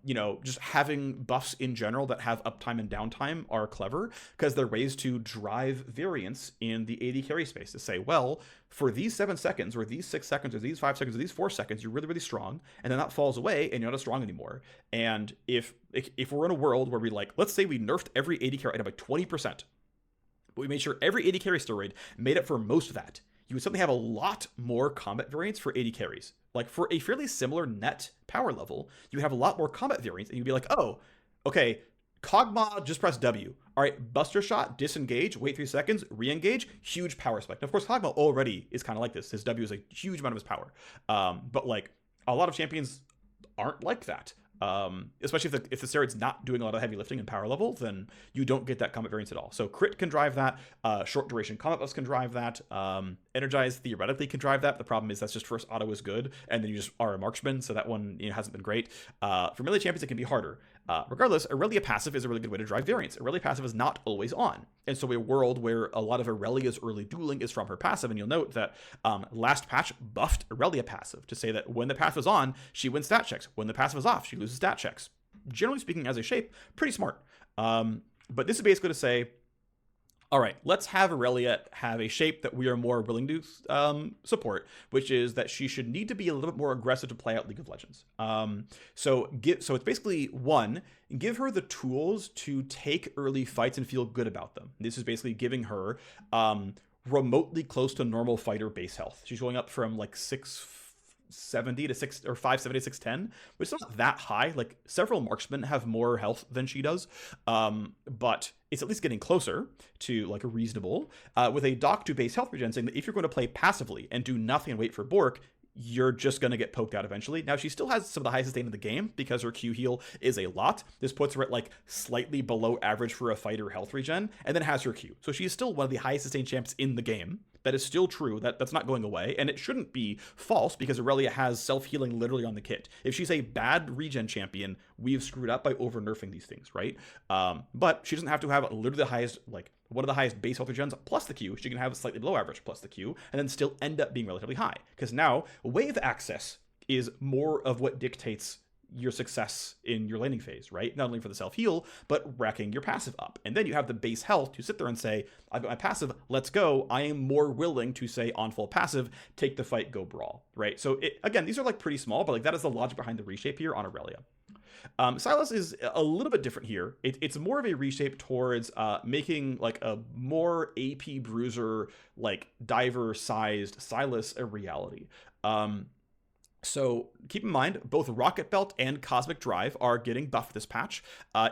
you know, just having buffs in general that have uptime and downtime are clever because they're ways to drive variance in the AD carry space to say, well, for these 7 seconds or these 6 seconds or these 5 seconds or these 4 seconds, you're really, really strong. And then that falls away and you're not as strong anymore. And if we're in a world where we like, let's say we nerfed every AD carry item by 20%, but we made sure every AD carry steroid made up for most of that, you would suddenly have a lot more combat variance for AD carries. Like for a fairly similar net power level, you would have a lot more combat variance, and you'd be like, oh, okay, Kog'Maw, just press W. All right, Buster Shot, disengage, wait 3 seconds, re-engage, huge power spike. Now, of course, Kog'Maw already is kind of like this. His W is a huge amount of his power. But like a lot of champions aren't like that. Especially if the steroid's not doing a lot of heavy lifting and power level, then you don't get that combat variance at all. So crit can drive that, short duration combat buffs can drive that, energize theoretically can drive that. The problem is that's just first auto is good, and then you just are a marksman, so that one hasn't been great. For melee champions, it can be harder. Regardless, Aurelia passive is a really good way to drive variance. Aurelia passive is not always on, and so a world where a lot of Aurelia's early dueling is from her passive, and you'll note that last patch buffed Aurelia passive to say that when the passive is on, she wins stat checks. When the passive is off, she loses stat checks. Generally speaking, as a shape, pretty smart. But this is basically to say, all right, let's have Aurelia have a shape that we are more willing to support, which is that she should need to be a little bit more aggressive to play out League of Legends. So it's basically, one, give her the tools to take early fights and feel good about them. This is basically giving her remotely close to normal fighter base health. She's going up from like 670 to 570 to 610, which is not that high. Like several marksmen have more health than she does, but it's at least getting closer to like a reasonable, with a dock to base health regen, saying that if you're going to play passively and do nothing and wait for Bork, you're just going to get poked out eventually. Now, she still has some of the highest sustain in the game because her Q heal is a lot. This puts her at like slightly below average for a fighter health regen, and then has her Q. So she's still one of the highest sustain champs in the game. That is still true. That's not going away, and it shouldn't be false because Aurelia has self-healing literally on the kit. If she's a bad regen champion, we've screwed up by over-nerfing these things, right? But she doesn't have to have literally the highest, like, one of the highest base health regens plus the Q. She can have a slightly below average plus the Q, and then still end up being relatively high. Because now, wave access is more of what dictates your success in your laning phase, right? Not only for the self-heal, but racking your passive up. And then you have the base health to sit there and say, I've got my passive, let's go. I am more willing to say on full passive, take the fight, go brawl, right? So again, these are like pretty small, but like that is the logic behind the reshape here on Aurelia. Sylas is a little bit different here. It's more of a reshape towards making like a more AP bruiser, like diver sized Sylas a reality. So keep in mind, both Rocket Belt and Cosmic Drive are getting buffed this patch.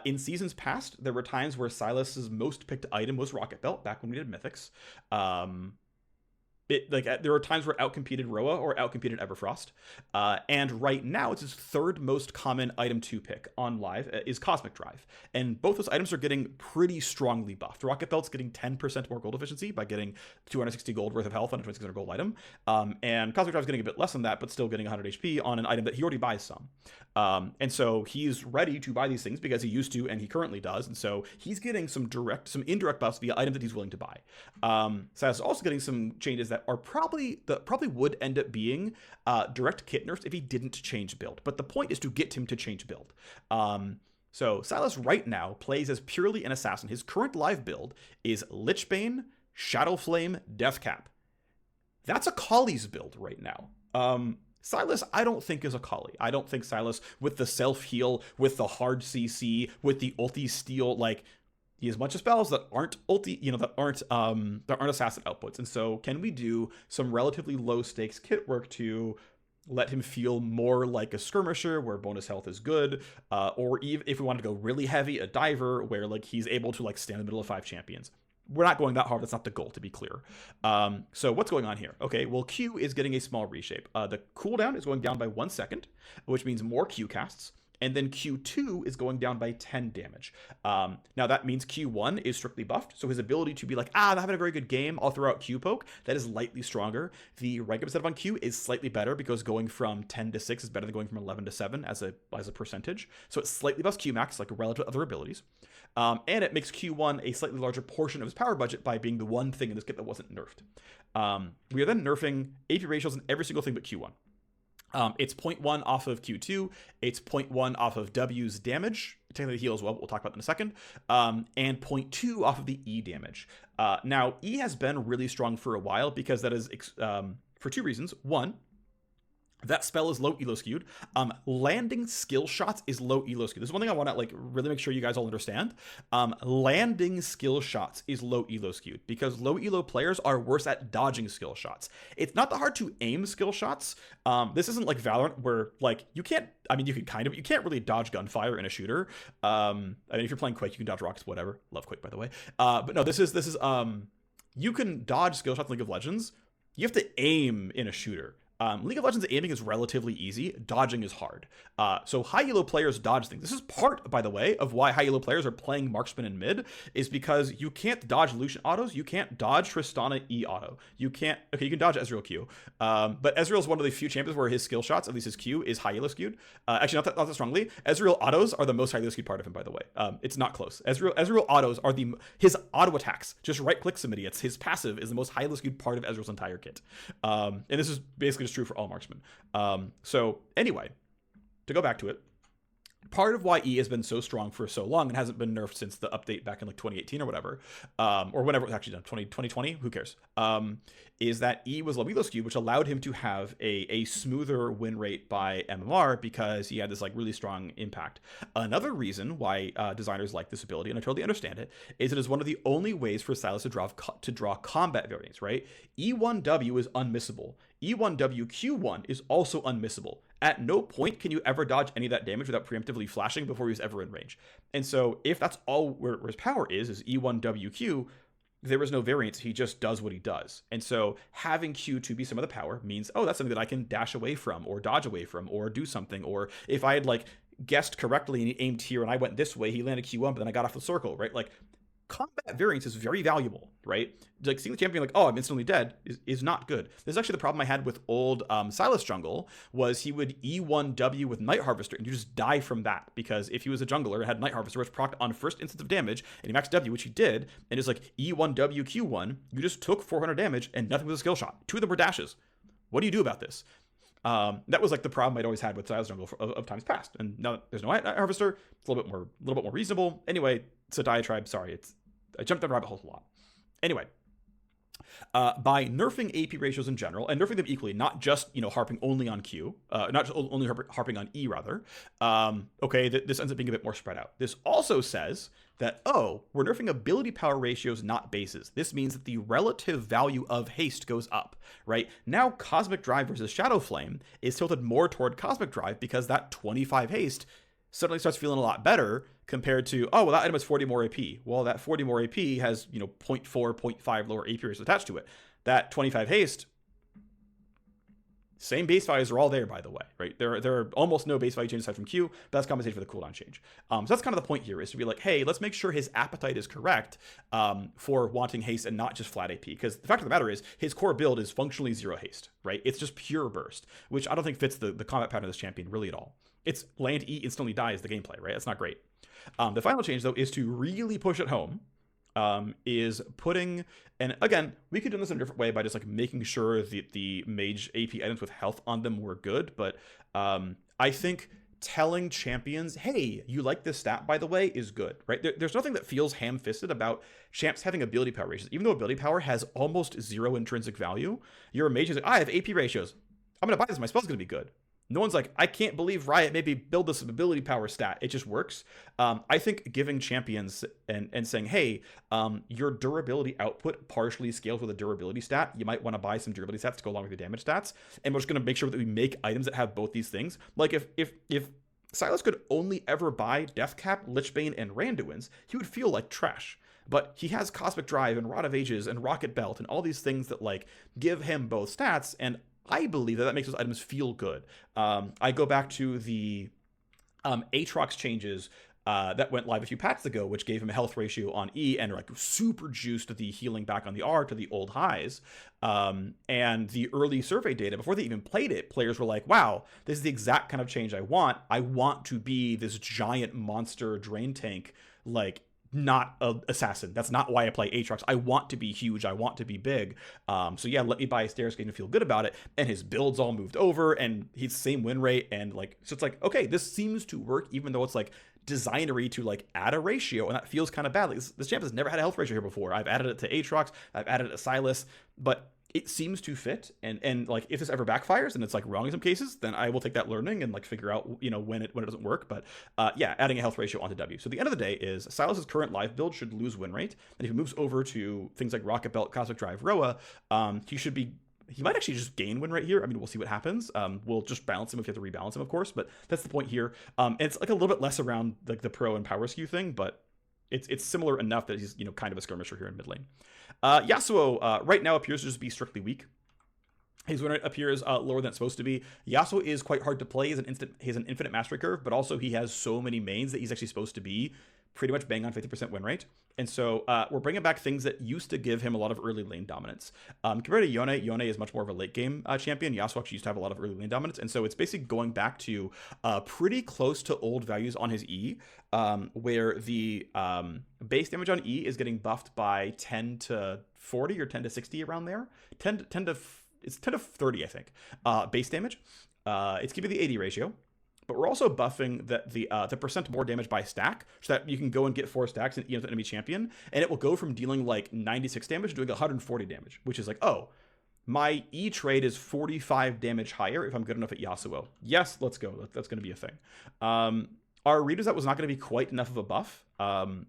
In seasons past, there were times where Sylas's most picked item was Rocket Belt, back when we did Mythics. There were times where it outcompeted Roa or outcompeted Everfrost. And right now, it's his third most common item to pick on live is Cosmic Drive. And both those items are getting pretty strongly buffed. Rocket Belt's getting 10% more gold efficiency by getting 260 gold worth of health on a 2600 gold item. And Cosmic Drive's getting a bit less than that, but still getting 100 HP on an item that he already buys some. And so he's ready to buy these things because he used to and he currently does. And so he's getting some indirect buffs via items that he's willing to buy. Sylas is also getting some changes that are probably would end up being direct kit nerfs if he didn't change build. But the point is to get him to change build. So Sylas right now plays as purely an assassin. His current live build is Lichbane, Shadowflame, Deathcap. That's a Kali's build right now. Sylas, I don't think is a Kali. I don't think Sylas with the self-heal, with the hard CC, with the ulti steal, like, he has a bunch of spells that aren't ulti, that aren't assassin outputs. And so can we do some relatively low stakes kit work to let him feel more like a skirmisher where bonus health is good, or even if we want to go really heavy, a diver where like he's able to like stand in the middle of 5 champions. We're not going that hard. That's not the goal, to be clear. So what's going on here? Okay, well, Q is getting a small reshape. The cooldown is going down by 1 second, which means more Q casts. And then Q2 is going down by 10 damage. Now that means Q1 is strictly buffed, so his ability to be like, I'm having a very good game, I'll throw out Q poke, that is lightly stronger. The rank up setup on Q is slightly better because going from 10 to 6 is better than going from 11 to 7 as a percentage. So it slightly buffs Q max, like relative to other abilities. And it makes Q1 a slightly larger portion of his power budget by being the one thing in this kit that wasn't nerfed. We are then nerfing AP ratios in every single thing but Q1. It's 0.1 off of Q2, it's 0.1 off of W's damage, technically heal as well, but we'll talk about that in a second, and 0.2 off of the E damage. Now, E has been really strong for a while because that is for 2 reasons. One, that spell is low elo skewed. Landing skill shots is low elo skewed. This is one thing I want to like really make sure you guys all understand. Landing skill shots is low elo skewed because low elo players are worse at dodging skill shots. It's not that hard to aim skill shots. This isn't like Valorant where like you can't really dodge gunfire in a shooter. I mean, if you're playing Quake, you can dodge rockets, whatever. Love Quake, by the way. But no, this is you can dodge skill shots in League of Legends. You have to aim in a shooter. League of Legends aiming is relatively easy. Dodging is hard. So high elo players dodge things. This is part, by the way, of why high elo players are playing marksman in mid, is because you can't dodge Lucian autos. You can't dodge Tristana E auto. You can't. Okay, you can dodge Ezreal Q, but Ezreal is one of the few champions where his skill shots, at least his Q, is high elo skewed. Actually, not that strongly. Ezreal autos are the most high elo skewed part of him, by the way. It's not close. Ezreal autos are his auto attacks. Just right click some idiots. His passive is the most high elo skewed part of Ezreal's entire kit. And this is basically just true for all marksmen. So anyway, to go back to it, part of why E has been so strong for so long and hasn't been nerfed since the update back in like 2018 or whatever, or whenever it was actually done, 2020, who cares, is that E was low elo skewed, which allowed him to have a smoother win rate by MMR because he had this like really strong impact. Another reason why designers like this ability, and I totally understand it, is it is one of the only ways for Sylas to draw combat variants, right? E1W is unmissable. E1W Q1 is also unmissable. At no point can you ever dodge any of that damage without preemptively flashing before he was ever in range. And so if that's all where his power is E1WQ, there is no variance. He just does what he does. And so having Q2 be some of the power means, oh, that's something that I can dash away from or dodge away from or do something. Or if I had like guessed correctly and he aimed here and I went this way, he landed Q1, but then I got off the circle, right? Like combat variance is very valuable, right? Like seeing the champion like, oh, I'm instantly dead is not good. This is actually the problem I had with old Sylas jungle, was he would E1W with Night Harvester and you just die from that, because if he was a jungler and had Night Harvester which procced on first instance of damage and he maxed W, which he did, and it's like E1W Q1, you just took 400 damage and nothing was a skill shot. 2 of them were dashes. What do you do about this? That was like the problem I'd always had with Sylas jungle of times past, and now that there's no Night Harvester, it's a little bit more reasonable. Anyway, it's a diatribe. Sorry, I jumped down rabbit holes a lot. Anyway, by nerfing AP ratios in general, and nerfing them equally, not just, harping only on Q, not just only harping on E, rather, this ends up being a bit more spread out. This also says that, we're nerfing ability power ratios, not bases. This means that the relative value of haste goes up, right? Now, Cosmic Drive versus Shadow Flame is tilted more toward Cosmic Drive because that 25 haste suddenly starts feeling a lot better compared to, that item has 40 more AP. Well, that 40 more AP has, 0.4, 0.5 lower AP ratios attached to it. That 25 haste, same base values are all there, by the way, right? There are almost no base value changes aside from Q, but that's compensated for the cooldown change. So that's kind of the point here, is to be like, hey, let's make sure his appetite is correct for wanting haste and not just flat AP. Because the fact of the matter is, his core build is functionally 0 haste, right? It's just pure burst, which I don't think fits the combat pattern of this champion really at all. It's land E instantly dies the gameplay, right? That's not great. The final change, though, is to really push it home, is putting, and again, we could do this in a different way by just like making sure that the mage AP items with health on them were good, but I think telling champions, hey, you like this stat, by the way, is good, right? There's nothing that feels ham-fisted about champs having ability power ratios. Even though ability power has almost 0 intrinsic value, your mage is like, I have AP ratios. I'm going to buy this. My spell's going to be good. No one's like, I can't believe Riot maybe build this ability power stat. It just works. I think giving champions and saying, hey, your durability output partially scales with a durability stat. You might want to buy some durability stats to go along with your damage stats. And we're just going to make sure that we make items that have both these things. Like if Sylas could only ever buy Deathcap, Lichbane, and Randuin's, he would feel like trash. But he has Cosmic Drive and Rod of Ages and Rocket Belt and all these things that like give him both stats, and I believe that makes those items feel good. I go back to the Aatrox changes that went live a few patches ago, which gave him a health ratio on E and like super juiced the healing back on the R to the old highs. And the early survey data, before they even played it, players were like, wow, this is the exact kind of change I want. I want to be this giant monster drain tank, like, not an assassin. That's not why I play Aatrox. I want to be huge. I want to be big. So yeah, let me buy a Stairs Gate and feel good about it. And his builds all moved over, and he's same win rate, and like, so it's like, okay, this seems to work, even though it's like designery to like add a ratio, and that feels kind of bad. Like this champ has never had a health ratio here before. I've added it to Aatrox, I've added it to Sylas, but it seems to fit, and like if this ever backfires and it's like wrong in some cases, then I will take that learning and like figure out when it doesn't work. But yeah, adding a health ratio onto W. So the end of the day is Sylas's current live build should lose win rate, and if he moves over to things like Rocket Belt, Cosmic Drive, Roa, he might actually just gain win rate here. I mean, we'll see what happens. We'll just balance him if you have to rebalance him, of course, but that's the point here. And it's like a little bit less around like the pro and power skew thing, but it's similar enough that he's kind of a skirmisher here in mid lane. Yasuo right now appears to just be strictly weak. His win rate appears lower than it's supposed to be. Yasuo is quite hard to play. He has an infinite mastery curve, but also he has so many mains that he's actually supposed to be pretty much bang on 50% win rate. And so we're bringing back things that used to give him a lot of early lane dominance. Compared to Yone, Yone is much more of a late game champion. Yasuo actually used to have a lot of early lane dominance. And so it's basically going back to pretty close to old values on his E, where the base damage on E is getting buffed by 10 to 40 or 10 to 60 around there. It's 10 to 30, I think, base damage. It's keeping the AD ratio. But we're also buffing the percent more damage by stack, so that you can go and get 4 stacks and EM the enemy champion, and it will go from dealing like 96 damage to doing 140 damage, which is like, oh, my E trade is 45 damage higher if I'm good enough at Yasuo. Yes, let's go. That's going to be a thing. Our read is that was not going to be quite enough of a buff,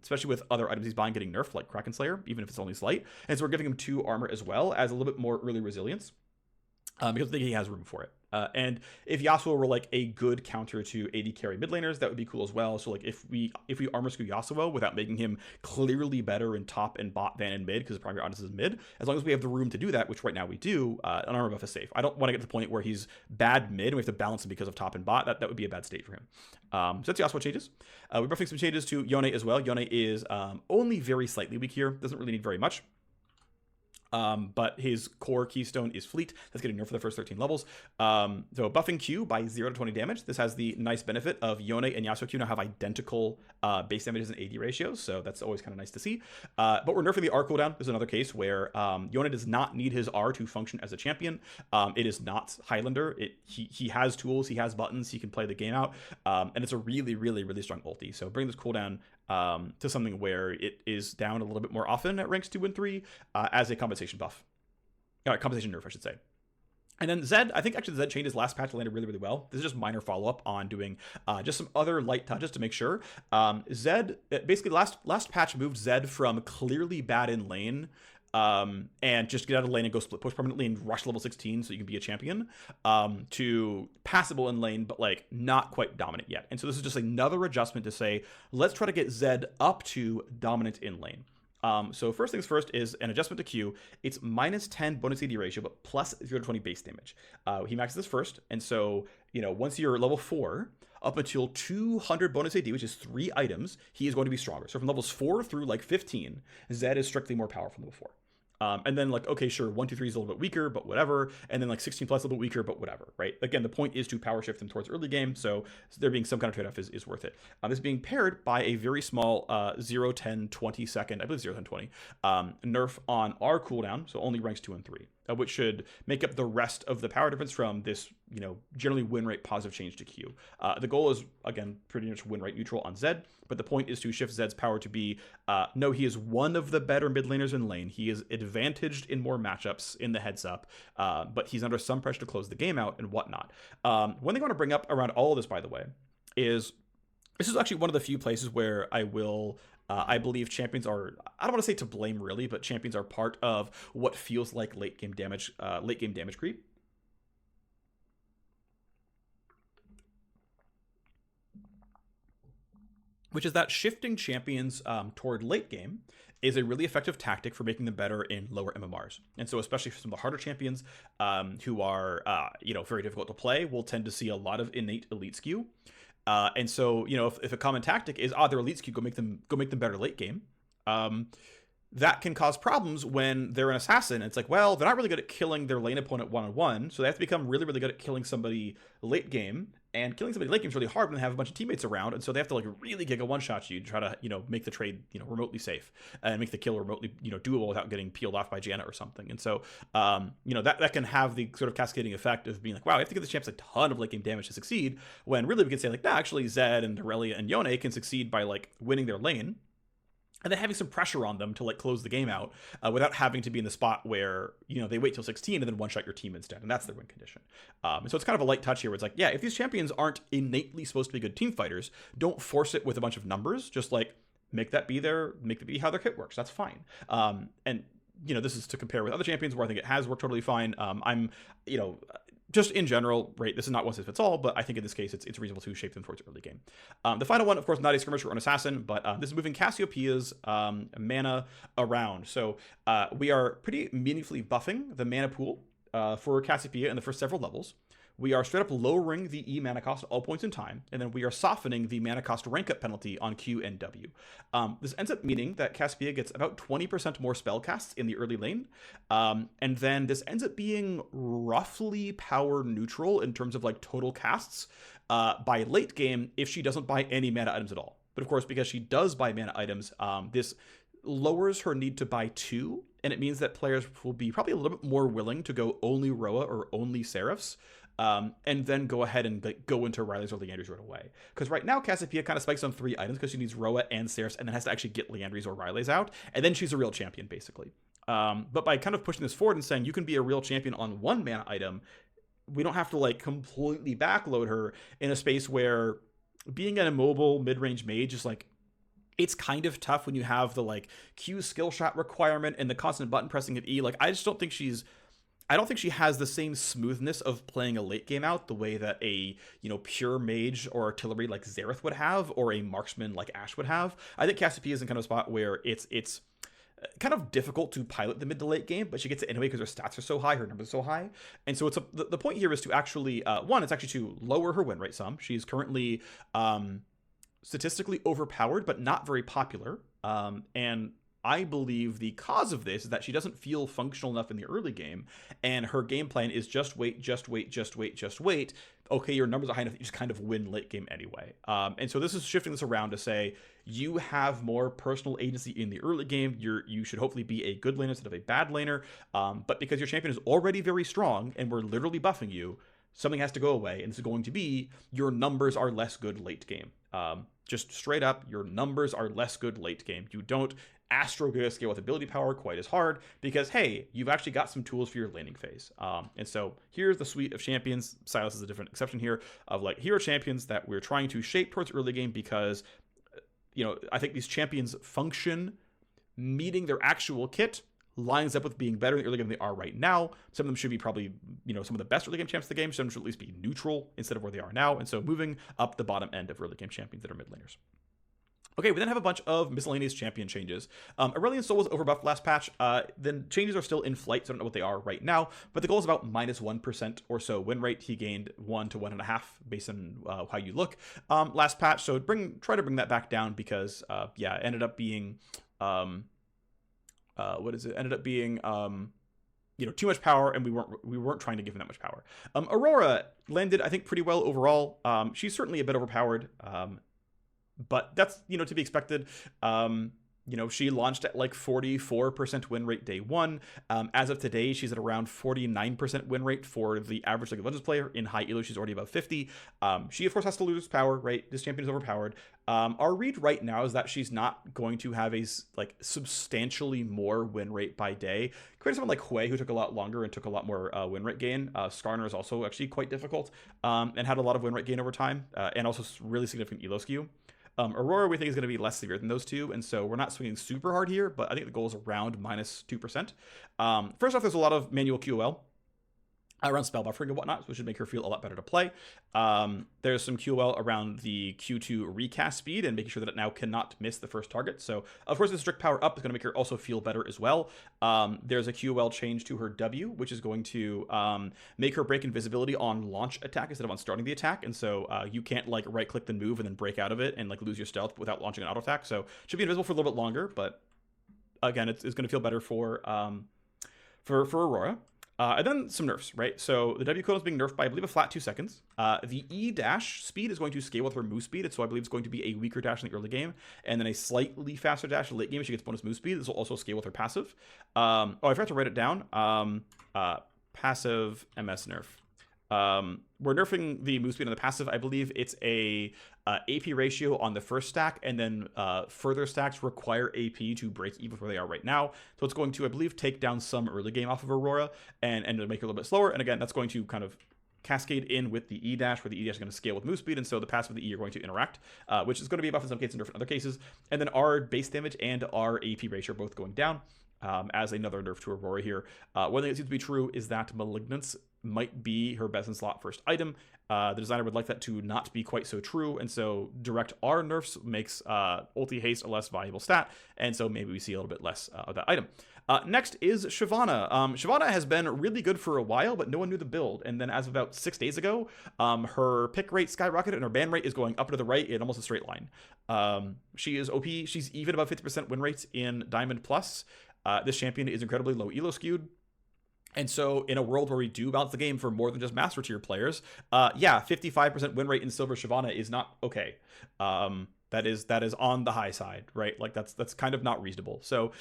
especially with other items he's buying getting nerfed, like Kraken Slayer, even if it's only slight. And so we're giving him 2 armor as well as a little bit more early resilience, because I think he has room for it. And if Yasuo were like a good counter to AD carry mid laners, that would be cool as well. So like if we armor skew Yasuo without making him clearly better in top and bot than in mid, because the primary audience is mid, as long as we have the room to do that, which right now we do, an armor buff is safe. I don't want to get to the point where he's bad mid and we have to balance him because of top and bot. That would be a bad state for him. So that's Yasuo changes. We're buffing some changes to Yone as well. Yone is only very slightly weak here. Doesn't really need very much. But his core keystone is Fleet. That's getting nerfed for the first 13 levels. So buffing Q by 0 to 20 damage. This has the nice benefit of Yone and Yasuo Q now have identical base damages and AD ratios, so that's always kind of nice to see. But we're nerfing the R cooldown. This is another case where Yone does not need his R to function as a champion. It is not Highlander. He has tools, he has buttons, he can play the game out, and it's a really, really, really strong ulti. So bring this cooldown to something where it is down a little bit more often at ranks 2 and 3 as a compensation buff. Compensation nerf, I should say. And then Zed, I think actually Zed changed his last patch landed really, really well. This is just minor follow-up on doing just some other light touches to make sure. Zed, basically last patch moved Zed from clearly bad in lane and just get out of lane and go split push permanently and rush level 16 so you can be a champion, to passable in lane, but like not quite dominant yet. And so this is just another adjustment to say, let's try to get Zed up to dominant in lane. So first things first is an adjustment to Q. It's minus 10 bonus AD ratio, but plus 0 to 20 base damage. He maxes this first. And so, once you're level 4, up until 200 bonus AD, which is 3 items, he is going to be stronger. So from levels 4 through like 15, Zed is strictly more powerful than level 4. And then like, okay, sure, 1, 2, 3 is a little bit weaker, but whatever. And then like 16 plus a little bit weaker, but whatever, right? Again, the point is to power shift them towards early game. So there being some kind of trade-off is worth it. This being paired by a very small 0, 10, 20 second, I believe 0, 10, 20, nerf on our cooldown. So only ranks 2 and 3, which should make up the rest of the power difference from this, generally win rate positive change to Q. The goal is, again, pretty much win rate neutral on Zed, but the point is to shift Zed's power to be, no, he is one of the better mid laners in lane. He is advantaged in more matchups in the heads up, but he's under some pressure to close the game out and whatnot. One thing I want to bring up around all of this, by the way, is this is actually one of the few places where I will... I believe champions are, I don't want to say to blame really, but champions are part of what feels like late game damage creep. Which is that shifting champions toward late game is a really effective tactic for making them better in lower MMRs. And so especially for some of the harder champions who are, very difficult to play, we'll tend to see a lot of innate elite skew. And so, if a common tactic is, their elite skew, go make them better late game, that can cause problems when they're an assassin. It's like, well, they're not really good at killing their lane opponent one-on-one, so they have to become really, really good at killing somebody late game. And killing somebody late game is really hard when they have a bunch of teammates around, and so they have to like really giga one-shot you to try to, make the trade, remotely safe and make the kill remotely, doable without getting peeled off by Janna or something. And so, that can have the sort of cascading effect of being like, wow, we have to give the champs a ton of late game damage to succeed, when really we can say like, nah, actually Zed and Aurelia and Yone can succeed by like winning their lane, and then having some pressure on them to like close the game out without having to be in the spot where, they wait till 16 and then one-shot your team instead. And that's their win condition. And so it's kind of a light touch here where it's like, yeah, if these champions aren't innately supposed to be good team fighters, don't force it with a bunch of numbers. Just like make that be how their kit works. That's fine. And, this is to compare with other champions where I think it has worked totally fine. Just in general, right, this is not one size fits all, but I think in this case, it's reasonable to shape them towards early game. The final one, of course, not a skirmisher or an assassin, but this is moving Cassiopeia's mana around. So we are pretty meaningfully buffing the mana pool for Cassiopeia in the first several levels, we are straight up lowering the E mana cost at all points in time, and then we are softening the mana cost rank up penalty on Q and W. This ends up meaning that Cassiopeia gets about 20% more spell casts in the early lane, and then this ends up being roughly power neutral in terms of like total casts by late game if she doesn't buy any mana items at all. But of course, because she does buy mana items, this lowers her need to buy 2, and it means that players will be probably a little bit more willing to go only Roa or only Seraphs, and then go ahead and go into Riley's or Leandry's right away. Because right now, Cassiopeia kind of spikes on 3 items because she needs Roa and Seraphs, and then has to actually get Leandry's or Riley's out, and then she's a real champion, basically. But by kind of pushing this forward and saying you can be a real champion on 1 mana item, we don't have to like completely backload her in a space where being an immobile mid-range mage is like, it's kind of tough when you have the like Q skill shot requirement and the constant button pressing of E. Like, I just don't think she has the same smoothness of playing a late game out the way that a, you know, pure mage or artillery like Xerath would have, or a marksman like Ashe would have. I think Cassiopeia is in kind of a spot where it's kind of difficult to pilot the mid to late game, but she gets it anyway because her stats are so high, her numbers are so high. And so the point here is to actually, one, it's actually to lower her win rate some. She's currently statistically overpowered, but not very popular. And I believe the cause of this is that she doesn't feel functional enough in the early game, and her game plan is just wait. Okay, your numbers are high enough that you just kind of win late game anyway. And so this is shifting this around to say you have more personal agency in the early game. You should hopefully be a good laner instead of a bad laner. But because your champion is already very strong and we're literally buffing you, something has to go away, and this is going to be your numbers are less good late game. Just straight up, your numbers are less good late game. You don't Astro scale with ability power quite as hard because, hey, you've actually got some tools for your laning phase. And so here's the suite of champions. Silas is a different exception here of like, here are champions that we're trying to shape towards early game because, you know, I think these champions function meeting their actual kit lines up with being better in the early game than they are right now. Some of them should be probably, you know, some of the best early game champs of the game. Some should at least be neutral instead of where they are now. And so moving up the bottom end of early game champions that are mid laners. Okay, we then have a bunch of miscellaneous champion changes. Aurelion Sol was overbuffed last patch. Then changes are still in flight, so I don't know what they are right now. But the goal is about minus 1% or so win rate. He gained 1 to 1.5 based on how you look last patch. So try to bring that back down because, yeah, it ended up being... Ended up being, you know, too much power, and we weren't trying to give him that much power. Aurora landed, I think, pretty well overall. She's certainly a bit overpowered, but that's, you know, to be expected. You know, she launched at like 44% win rate day 1. As of today, she's at around 49% win rate for the average League of Legends player. In high elo, she's already above 50. She, of course, has to lose power, right? This champion is overpowered. Our read right now is that she's not going to have a like substantially more win rate by day. Compared to someone like Hui, who took a lot longer and took a lot more win rate gain. Skarner is also actually quite difficult and had a lot of win rate gain over time and also really significant elo skew. Aurora, we think, is going to be less severe than those two, and so we're not swinging super hard here, but I think the goal is around minus 2%. First off, there's a lot of manual QOL around spell buffering and whatnot, which should make her feel a lot better to play. There's some QOL around the Q2 recast speed and making sure that it now cannot miss the first target. So, of course, the strict power up is going to make her also feel better as well. There's a QOL change to her W, which is going to make her break invisibility on launch attack instead of on starting the attack. And so you can't like right click the move and then break out of it and like lose your stealth without launching an auto attack. So she'll be invisible for a little bit longer, but again, it's going to feel better for Aurora. And then some nerfs, right? So the W cooldown is being nerfed by, I believe, a flat 2 seconds. The E dash speed is going to scale with her move speed. So I believe it's going to be a weaker dash in the early game, and then a slightly faster dash in the late game if she gets bonus move speed. This will also scale with her passive. I forgot to write it down. Passive MS nerf. We're nerfing the move speed on the passive. I believe it's a AP ratio on the first stack, and then further stacks require AP to break even with where they are right now. So it's going to, I believe, take down some early game off of Aurora and make her a little bit slower. And again, that's going to kind of cascade in with the E dash, where the E dash is going to scale with move speed, and so the passive and the E are going to interact, which is going to be a buff in some cases and nerf in other cases. And then our base damage and our AP ratio are both going down. As another nerf to Aurora here. One thing that seems to be true is that Malignance might be her best in slot first item. The designer would like that to not be quite so true, and so direct R nerfs makes ulti haste a less valuable stat, and so maybe we see a little bit less of that item. Next is Shyvana. Shyvana has been really good for a while, but no one knew the build. And then as of about 6 days ago, her pick rate skyrocketed and her ban rate is going up and to the right in almost a straight line. She is OP. She's even about 50% win rates in Diamond Plus. This champion is incredibly low elo skewed. And so in a world where we do balance the game for more than just master tier players, 55% win rate in Silver Shyvana is not okay. That is on the high side, right? Like that's kind of not reasonable. So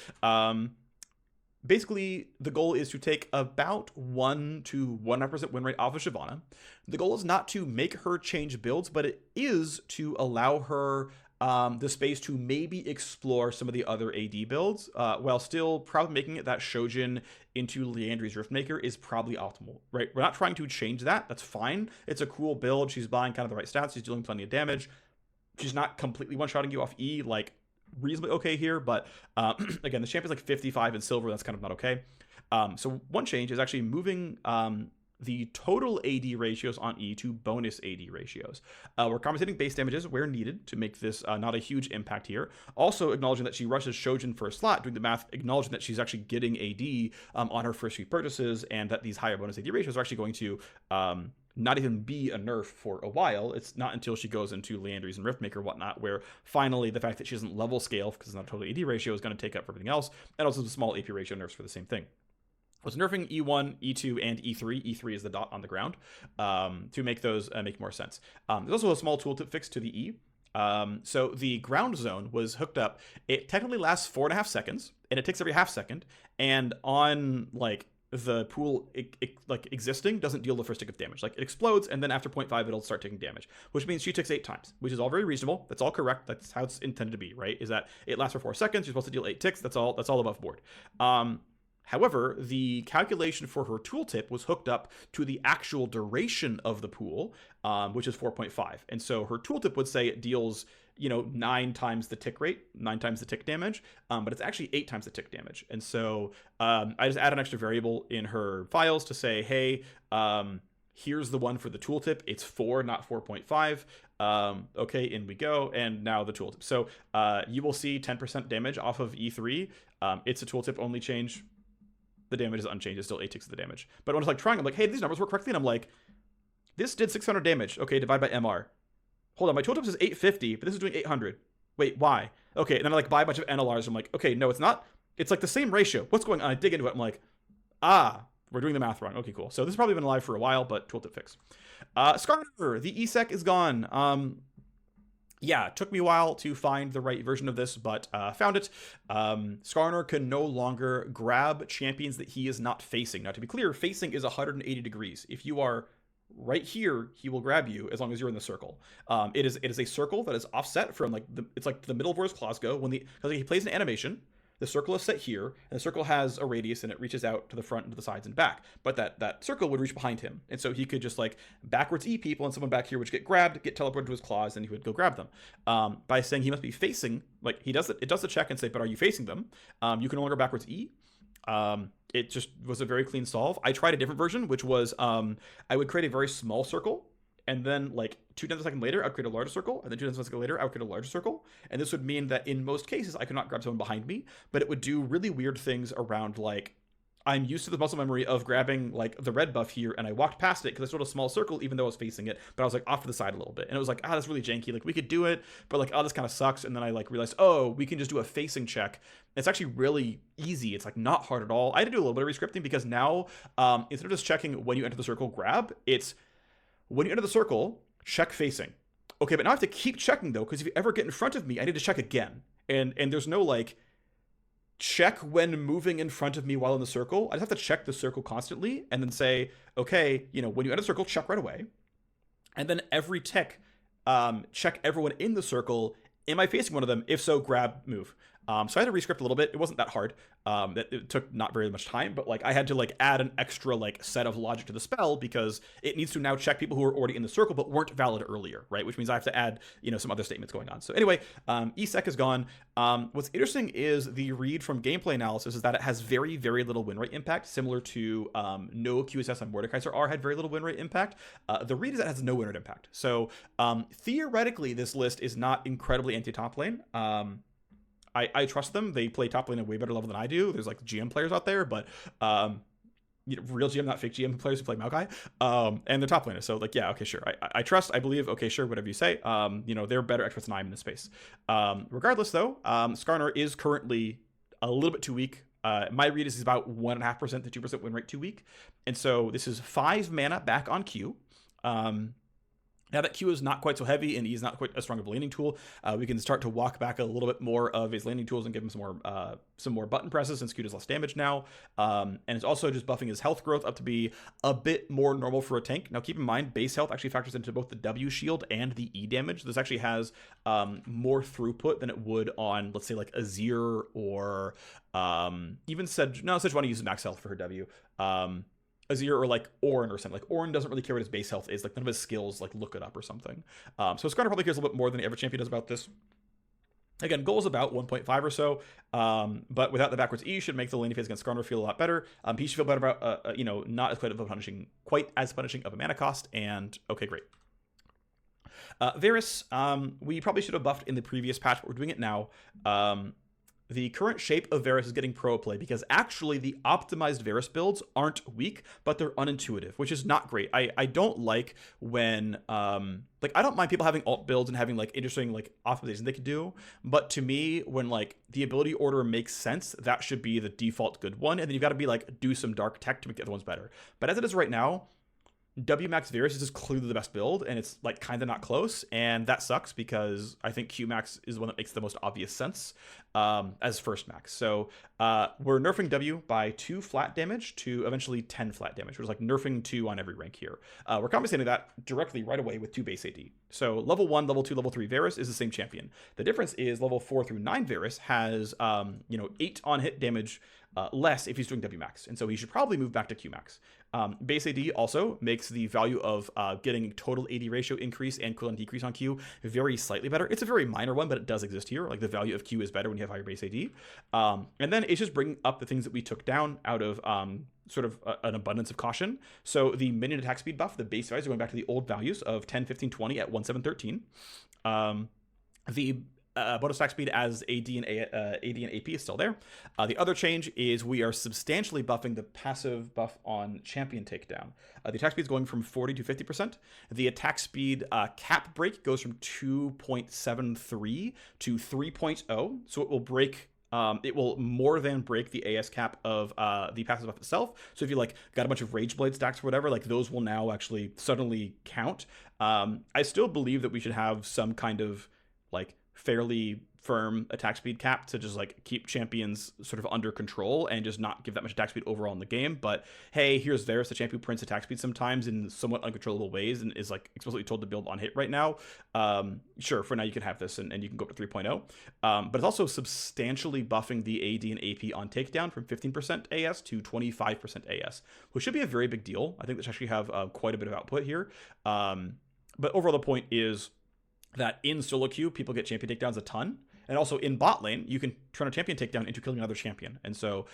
basically, the goal is to take about 1 to 100% win rate off of Shyvana. The goal is not to make her change builds, but it is to allow her the space to maybe explore some of the other AD builds, while still probably making it that Shojin into Liandry's Riftmaker is probably optimal, right? We're not trying to change that. That's fine. It's a cool build. She's buying kind of the right stats. She's dealing plenty of damage. She's not completely one-shotting you off E, like, reasonably okay here, but again, the champion's like 55 in silver. That's kind of not okay. So one change is actually moving the total AD ratios on E to bonus AD ratios. We're compensating base damages where needed to make this not a huge impact here. Also acknowledging that she rushes Shojin for a slot, doing the math, acknowledging that she's actually getting AD on her first few purchases, and that these higher bonus AD ratios are actually going to not even be a nerf for a while. It's not until she goes into Liandry's and Riftmaker and whatnot, where finally the fact that she doesn't level scale because it's not a total AD ratio is going to take up for everything else, and also the small AP ratio nerfs for the same thing. Was nerfing E1, E2, and E3. E3 is the dot on the ground to make those make more sense. There's also a small tooltip fix to the E. So the ground zone was hooked up. It technically lasts 4.5 seconds, and it ticks every half second. And on like the pool like existing doesn't deal the first tick of damage. Like it explodes, and then after 0.5 it'll start taking damage, which means she ticks 8 times, which is all very reasonable. That's all correct. That's how it's intended to be, right? Is that it lasts for 4 seconds. You're supposed to deal 8 ticks. That's all above board. However, the calculation for her tooltip was hooked up to the actual duration of the pool, which is 4.5. And so her tooltip would say it deals, 9 times the tick rate, 9 times the tick damage, but it's actually 8 times the tick damage. And so I just add an extra variable in her files to say, hey, here's the one for the tooltip. It's 4, not 4.5. Okay, in we go. And now the tooltip. So you will see 10% damage off of E3. It's a tooltip only change. The damage is unchanged. It's still 8 ticks of the damage. But when I was like trying, I'm like, hey, these numbers work correctly. And I'm like, this did 600 damage. Okay, divide by MR. Hold on, my tooltip says 850, but this is doing 800. Wait, why? Okay, and then I like buy a bunch of NLRs. I'm like, okay, no, it's not. It's like the same ratio. What's going on? I dig into it. I'm like, we're doing the math wrong. Okay, cool. So this has probably been alive for a while, but tooltip fix. Skirmisher, the ESEC is gone. Yeah, it took me a while to find the right version of this, but found it. Skarner can no longer grab champions that he is not facing. Now, to be clear, facing is 180 degrees. If you are right here, he will grab you as long as you're in the circle. It is a circle that is offset from it's like the middle of where his claws go because he plays an animation. The circle is set here, and the circle has a radius, and it reaches out to the front and to the sides and back. But that circle would reach behind him, and so he could just backwards E people, and someone back here would get grabbed, get teleported to his claws, and he would go grab them. By saying he must be facing, it does the check and say, but are you facing them? You can no longer backwards E. It just was a very clean solve. I tried a different version, which was I would create a very small circle, and then 2/10 of a second later, I would create a larger circle, and then 2/10 of a second later, I would create a larger circle. And this would mean that in most cases, I could not grab someone behind me, but it would do really weird things around I'm used to the muscle memory of grabbing the red buff here, and I walked past it because I saw a small circle even though I was facing it, but I was off to the side a little bit, and it was that's really janky. We could do it, but this kind of sucks. And then I realized, we can just do a facing check. It's actually really easy. It's not hard at all. I had to do a little bit of rescripting because now instead of just checking when you enter the circle, grab, it's when you enter the circle, check facing. Okay, but now I have to keep checking though, because if you ever get in front of me, I need to check again. And there's no check when moving in front of me while in the circle. I just have to check the circle constantly and then say, okay, when you enter the circle, check right away. And then every tick, check everyone in the circle. Am I facing one of them? If so, grab, move. So I had to rescript a little bit. It wasn't that hard. It took not very much time, but like I had to like add an extra like set of logic to the spell because it needs to now check people who are already in the circle but weren't valid earlier, right? Which means I have to add, some other statements going on. So anyway, ESEC is gone. What's interesting is the read from gameplay analysis is that it has very, very little win rate impact, similar to no QSS on Mordekaiser R had very little win rate impact. The read is that it has no win rate impact. So theoretically, this list is not incredibly anti-top lane. I trust them. They play top lane at a way better level than I do. There's like GM players out there, but real GM, not fake GM players who play Maokai, and they're top laners. So like, yeah, okay, sure. I trust, I believe, okay, sure, whatever you say. They're better experts than I am in this space. Regardless though, Skarner is currently a little bit too weak. My read is about 1.5% to 2% win rate too weak. And so this is 5 mana back on Q. Now that Q is not quite so heavy and he's not quite as strong of a laning tool, we can start to walk back a little bit more of his laning tools and give him some more button presses since Q does less damage now. And it's also just buffing his health growth up to be a bit more normal for a tank. Now keep in mind, base health actually factors into both the W shield and the E damage. This actually has more throughput than it would on, let's say, like Azir or even Sejuani uses max health for her W. Azir or like Ornn or something. Like Ornn doesn't really care what his base health is. Like none of his skills like look it up or something. So Skarner probably cares a little bit more than the average champion does about this. Again, goal is about 1.5 or so, but without the backwards E should make the laning phase against Skarner feel a lot better. He should feel better about not as quite as punishing of a mana cost. And okay, great. Varus, we probably should have buffed in the previous patch, but we're doing it now. The current shape of Varus is getting pro play because actually the optimized Varus builds aren't weak, but they're unintuitive, which is not great. I don't like when, I don't mind people having alt builds and having like interesting like optimization they could do, but to me, when like the ability order makes sense, that should be the default good one, and then you've got to be like, do some dark tech to make the other ones better. But as it is right now, WMax Varus is just clearly the best build, and it's like kind of not close, and that sucks because I think Qmax is the one that makes the most obvious sense as first max. So we're nerfing W by 2 flat damage to eventually 10 flat damage, which is like nerfing 2 on every rank here. We're compensating that directly right away with 2 base AD. So level 1, level 2, level 3 Varus is the same champion. The difference is level 4 through 9 Varus has 8 on hit damage less if he's doing W max, and so he should probably move back to Q max. Base AD also makes the value of getting total AD ratio increase and cooldown decrease on Q very slightly better. It's a very minor one, but it does exist here. Like the value of Q is better when you have higher base AD. And then it's just bringing up the things that we took down out of sort of an abundance of caution. So the minion attack speed buff, the base values are going back to the old values of 10, 15, 20 at 1, 7, 13. The bonus attack speed as AD and AP is still there. The other change is we are substantially buffing the passive buff on champion takedown. The attack speed is going from 40 to 50%. The attack speed cap break goes from 2.73 to 3.0. So it will break. It will more than break the AS cap of the passive buff itself. So if you like got a bunch of Rage Blade stacks or whatever, like those will now actually suddenly count. I still believe that we should have some kind of like fairly firm attack speed cap to just like keep champions sort of under control and just not give that much attack speed overall in the game. But hey, here's Varus, the champion who prints attack speed sometimes in somewhat uncontrollable ways and is like explicitly told to build on hit right now. Sure, for now you can have this and you can go up to 3.0. But it's also substantially buffing the AD and AP on takedown from 15% AS to 25% AS, which should be a very big deal. I think this actually have quite a bit of output here. But overall the point is that in solo queue, people get champion takedowns a ton. And also in bot lane, you can turn a champion takedown into killing another champion. And so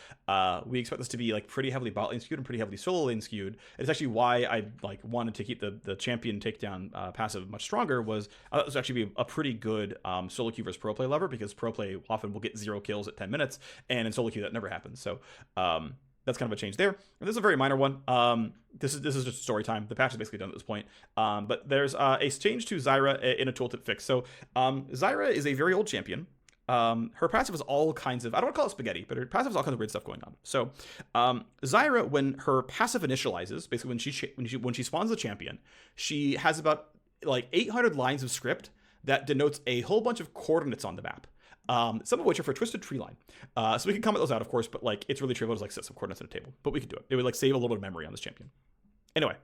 we expect this to be like pretty heavily bot lane skewed and pretty heavily solo lane skewed. And it's actually why I like wanted to keep the champion takedown passive much stronger was I thought this would actually be a pretty good solo queue versus pro play lever because pro play often will get 0 kills at 10 minutes. And in solo queue, that never happens. So that's kind of a change there. And this is a very minor one. This is just story time. The patch is basically done at this point. But there's a change to Zyra in a tooltip fix. So Zyra is a very old champion. Her passive is all kinds of, I don't want to call it spaghetti, but her passive is all kinds of weird stuff going on. So Zyra, when her passive initializes, basically when she spawns the champion, she has about like 800 lines of script that denotes a whole bunch of coordinates on the map. Some of which are for Twisted Tree Line. So we can comment those out, of course, but like it's really trivial to like set some coordinates on a table. But we could do it. It would like save a little bit of memory on this champion. Anyway,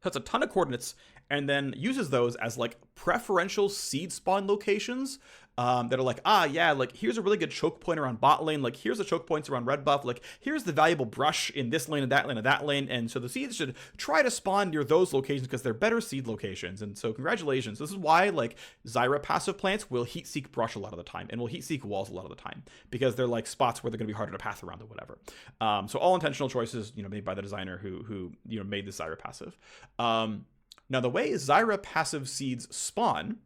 that's a ton of coordinates and then uses those as like preferential seed spawn locations that are like, ah, yeah, like here's a really good choke point around bot lane, like here's the choke points around red buff, like here's the valuable brush in this lane and that lane and that lane, and so the seeds should try to spawn near those locations because they're better seed locations. And so congratulations, this is why like Zyra passive plants will heat seek brush a lot of the time and will heat seek walls a lot of the time because they're like spots where they're going to be harder to path around or whatever. So all intentional choices, you know, made by the designer who you know made this Zyra passive. Now the way Zyra passive seeds spawn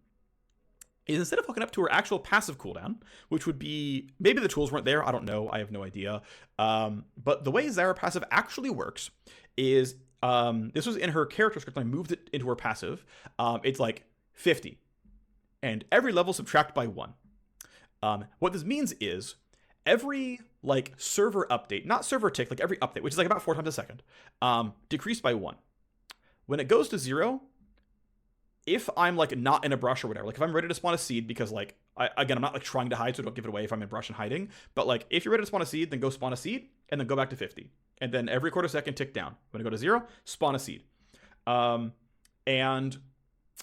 is instead of hooking up to her actual passive cooldown, which would be, maybe the tools weren't there, I don't know, I have no idea. But the way Zyra passive actually works is, this was in her character script, I moved it into her passive. It's like 50, and every level subtract by 1. What this means is, every like server update, not server tick, like every update, which is like about 4 times a second, decreased by 1. When it goes to 0, if I'm like not in a brush or whatever, like if I'm ready to spawn a seed because like, I'm not like trying to hide, so don't give it away if I'm in brush and hiding, but like if you're ready to spawn a seed, then go spawn a seed and then go back to 50. And then every quarter second tick down. When I go to 0, spawn a seed. And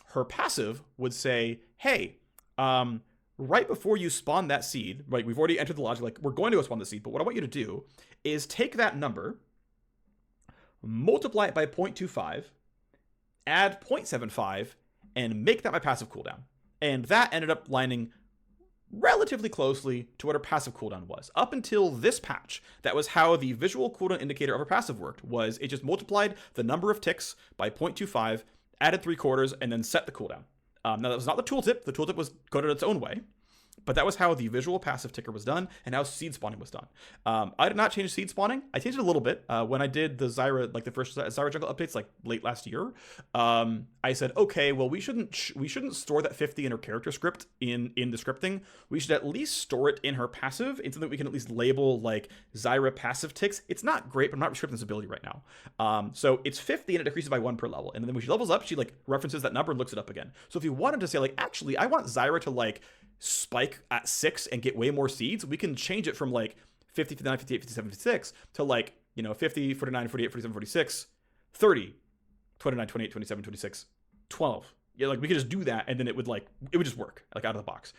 her passive would say, hey, right before you spawn that seed, right, we've already entered the logic, like we're going to go spawn the seed, but what I want you to do is take that number, multiply it by 0.25, add 0.75, and make that my passive cooldown. And that ended up lining relatively closely to what her passive cooldown was. Up until this patch, that was how the visual cooldown indicator of her passive worked, was it just multiplied the number of ticks by 0.25, added 3/4, and then set the cooldown. Now that was not the tooltip. The tooltip was coded its own way. But that was how the visual passive ticker was done and how seed spawning was done. I did not change seed spawning. I changed it a little bit. When I did the Zyra, like the first Zyra jungle updates, like late last year, I said, okay, well, we shouldn't store that 50 in her character script in the scripting. We should at least store it in her passive in something we can at least label like Zyra passive ticks. It's not great, but I'm not restricting this ability right now. So it's 50 and it decreases by 1 per level. And then when she levels up, she like references that number and looks it up again. So if you wanted to say like, actually, I want Zyra to like spike at 6 and get way more seeds, we can change it from like 50, 59, 58, 57, 56 to like, you know, 50, 49, 48, 47, 46, 30, 29, 28, 27, 26, 12. Yeah, like we could just do that and then it would just work like out of the box.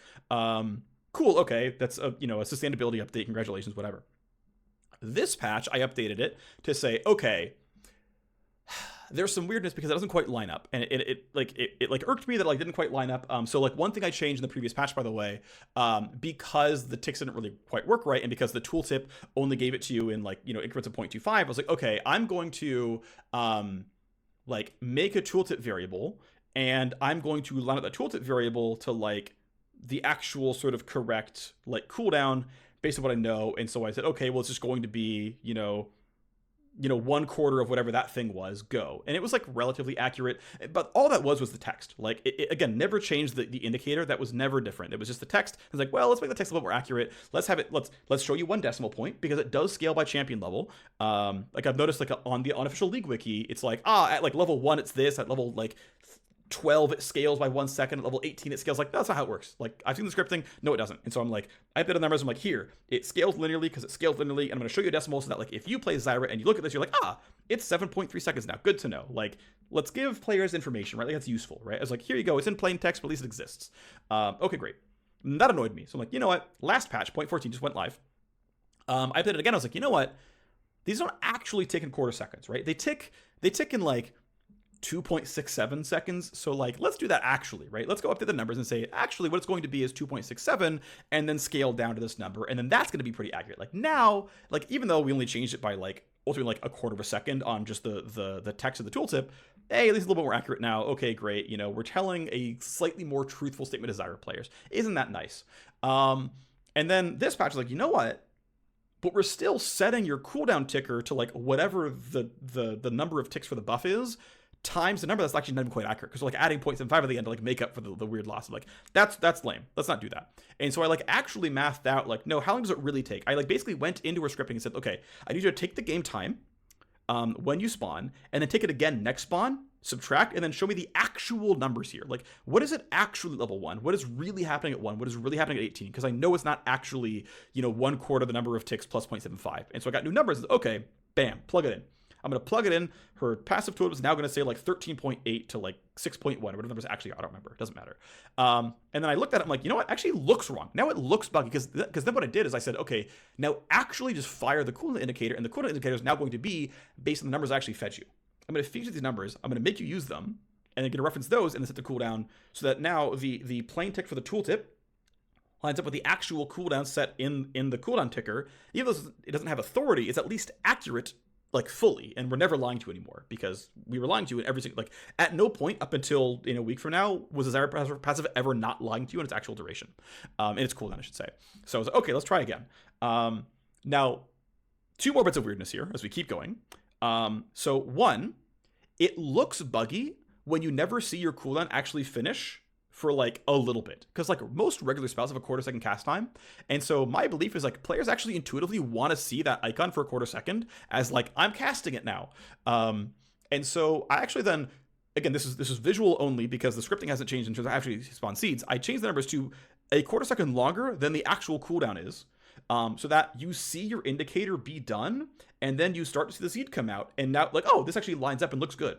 Cool. Okay. That's a, you know, a sustainability update. Congratulations, whatever. This patch, I updated it to say, okay, there's some weirdness because it doesn't quite line up, and it irked me that it like didn't quite line up. So like one thing I changed in the previous patch, by the way, because the ticks didn't really quite work right, and because the tooltip only gave it to you in like, you know, increments of 0.25, I was like, okay, I'm going to like make a tooltip variable, and I'm going to line up that tooltip variable to like the actual sort of correct like cooldown based on what I know. And so I said, okay, well, it's just going to be, you know, 1/4 of whatever that thing was, go. And it was like relatively accurate, but all that was the text. Like it again, never changed the indicator. That was never different. It was just the text. I was like, well, let's make the text a little more accurate. Let's have it, let's show you 1 decimal point because it does scale by champion level. Like I've noticed like on the unofficial league wiki, it's like, at like level 1, it's this, at level like 12 it scales by 1 second, at level 18 it scales. Like that's not how it works. Like I've seen the scripting, no it doesn't. And so I'm like, I put the numbers, I'm like, here it scales linearly because it scales linearly, and I'm going to show you a decimal so that like if you play Zyra and you look at this, you're like, it's 7.3 seconds now, good to know. Like let's give players information, right? Like that's useful, right? I was like, here you go, it's in plain text, but at least it exists. Okay, great. And that annoyed me, so I'm like, you know what, last patch 0.14 just went live. I did it again. I was like, you know what, these don't actually tick in quarter seconds, right? They tick in like 2.67 seconds. So like, let's do that actually, right? Let's go up to the numbers and say, actually what it's going to be is 2.67 and then scale down to this number. And then that's going to be pretty accurate. Like now, like, even though we only changed it by like, ultimately like 1/4 second on just the text of the tooltip, hey, at least a little bit more accurate now. Okay, great. You know, we're telling a slightly more truthful statement to Zyra players. Isn't that nice? And then this patch is like, you know what? But we're still setting your cooldown ticker to like whatever the number of ticks for the buff is, times the number that's actually not even quite accurate, because we're like adding 0.75 at the end to like make up for the weird loss. I'm like, that's lame. Let's not do that. And so I like actually mathed out like, no, how long does it really take? I like basically went into her scripting and said, okay, I need you to take the game time when you spawn, and then take it again next spawn, subtract, and then show me the actual numbers here. Like, what is it actually level 1? What is really happening at 1? What is really happening at 18? Because I know it's not actually, 1/4 the number of ticks plus 0.75. And so I got new numbers. Okay, bam, plug it in. I'm going to plug it in. Her passive tooltip is now going to say like 13.8 to like 6.1, whatever the numbers actually are. I don't remember. It doesn't matter. And then I looked at it. I'm like, you know what? Actually looks wrong. Now it looks buggy because then what I did is I said, okay, now actually just fire the cooldown indicator, and the cooldown indicator is now going to be based on the numbers I actually fed you. I'm going to feed you these numbers. I'm going to make you use them, and then going to reference those and then set the cooldown so that now the plain tick for the tooltip lines up with the actual cooldown set in the cooldown ticker. Even though it doesn't have authority, it's at least accurate, like fully, and we're never lying to you anymore because we were lying to you in every single, like at no point up until in a week from now was a Zyra passive ever not lying to you in its actual duration, in its cooldown, I should say. So I was like, okay, let's try again. Now, 2 more bits of weirdness here as we keep going. So 1, it looks buggy when you never see your cooldown actually finish for like a little bit, because like most regular spells have a 1/4 second cast time, and so my belief is like players actually intuitively want to see that icon for a 1/4 second as like I'm casting it now. And so I actually then, again, this is visual only because the scripting hasn't changed in terms of actually spawn seeds. I changed the numbers to a 1/4 second longer than the actual cooldown is, so that you see your indicator be done, and then you start to see the seed come out, and now like, oh, this actually lines up and looks good.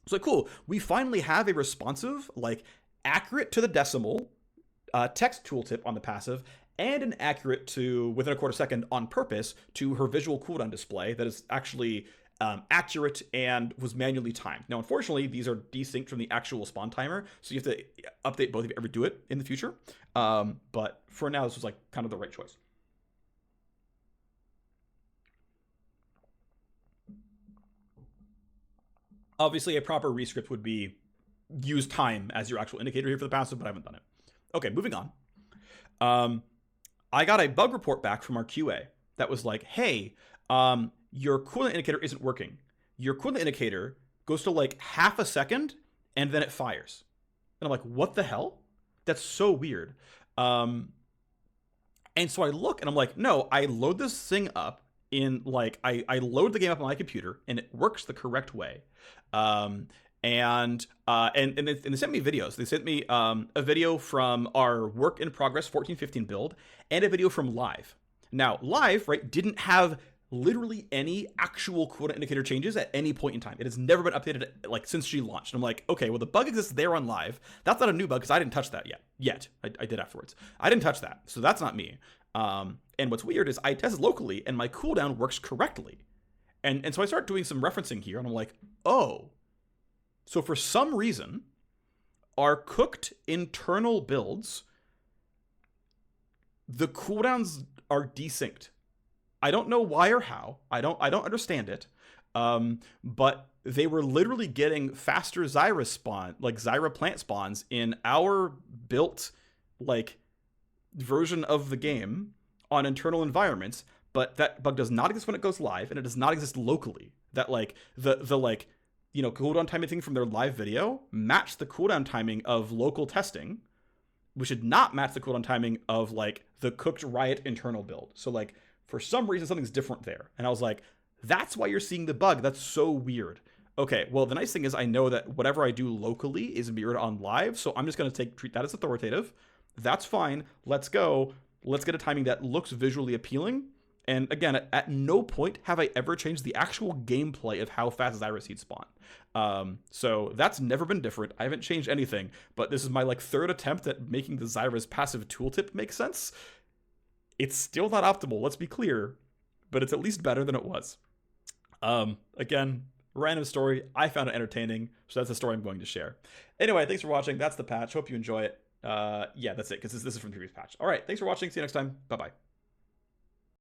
So like, cool, we finally have a responsive, like accurate to the decimal text tooltip on the passive, and an accurate to within a 1/4 second on purpose to her visual cooldown display that is actually accurate and was manually timed. Now, unfortunately, these are desynced from the actual spawn timer, so you have to update both if you ever do it in the future. But for now, this was like kind of the right choice. Obviously, a proper rescript would be use time as your actual indicator here for the passive, but I haven't done it. Okay, moving on. I got a bug report back from our QA that was like, hey, your cooldown indicator isn't working. Your cooldown indicator goes to like 1/2 second and then it fires. And I'm like, what the hell? That's so weird. And so I look and I'm like, no, I load this thing up in like, I load the game up on my computer and it works the correct way. And they sent me videos. They sent me a video from our work in progress 14-15 build and a video from live. Now, live, right, didn't have literally any actual cooldown indicator changes at any point in time. It has never been updated like since she launched. And I'm like, okay, well, the bug exists there on live. That's not a new bug because I didn't touch that yet. I did afterwards. I didn't touch that, so that's not me. And what's weird is I tested locally and my cooldown works correctly. And so I start doing some referencing here and I'm like, oh. So for some reason, our cooked internal builds, the cooldowns are desynced. I don't know why or how. I don't understand it. But they were literally getting faster Zyra plant spawns in our built like version of the game on internal environments, but that bug does not exist when it goes live, and it does not exist locally. That like the like, you know, cooldown timing thing from their live video matched the cooldown timing of local testing, which did not match the cooldown timing of like the cooked Riot internal build. So like for some reason something's different there. And I was like, that's why you're seeing the bug. That's so weird. Okay, well, the nice thing is I know that whatever I do locally is mirrored on live, so I'm just going to treat that as authoritative. That's fine. Let's go. Let's get a timing that looks visually appealing. And again, at no point have I ever changed the actual gameplay of how fast Zyra seeds spawn. So that's never been different. I haven't changed anything, but this is my like 3rd attempt at making the Zyra's passive tooltip make sense. It's still not optimal, let's be clear, but it's at least better than it was. Again, random story. I found it entertaining, so that's the story I'm going to share. Anyway, thanks for watching. That's the patch. Hope you enjoy it. Yeah, that's it, because this is from the previous patch. All right, thanks for watching. See you next time. Bye-bye.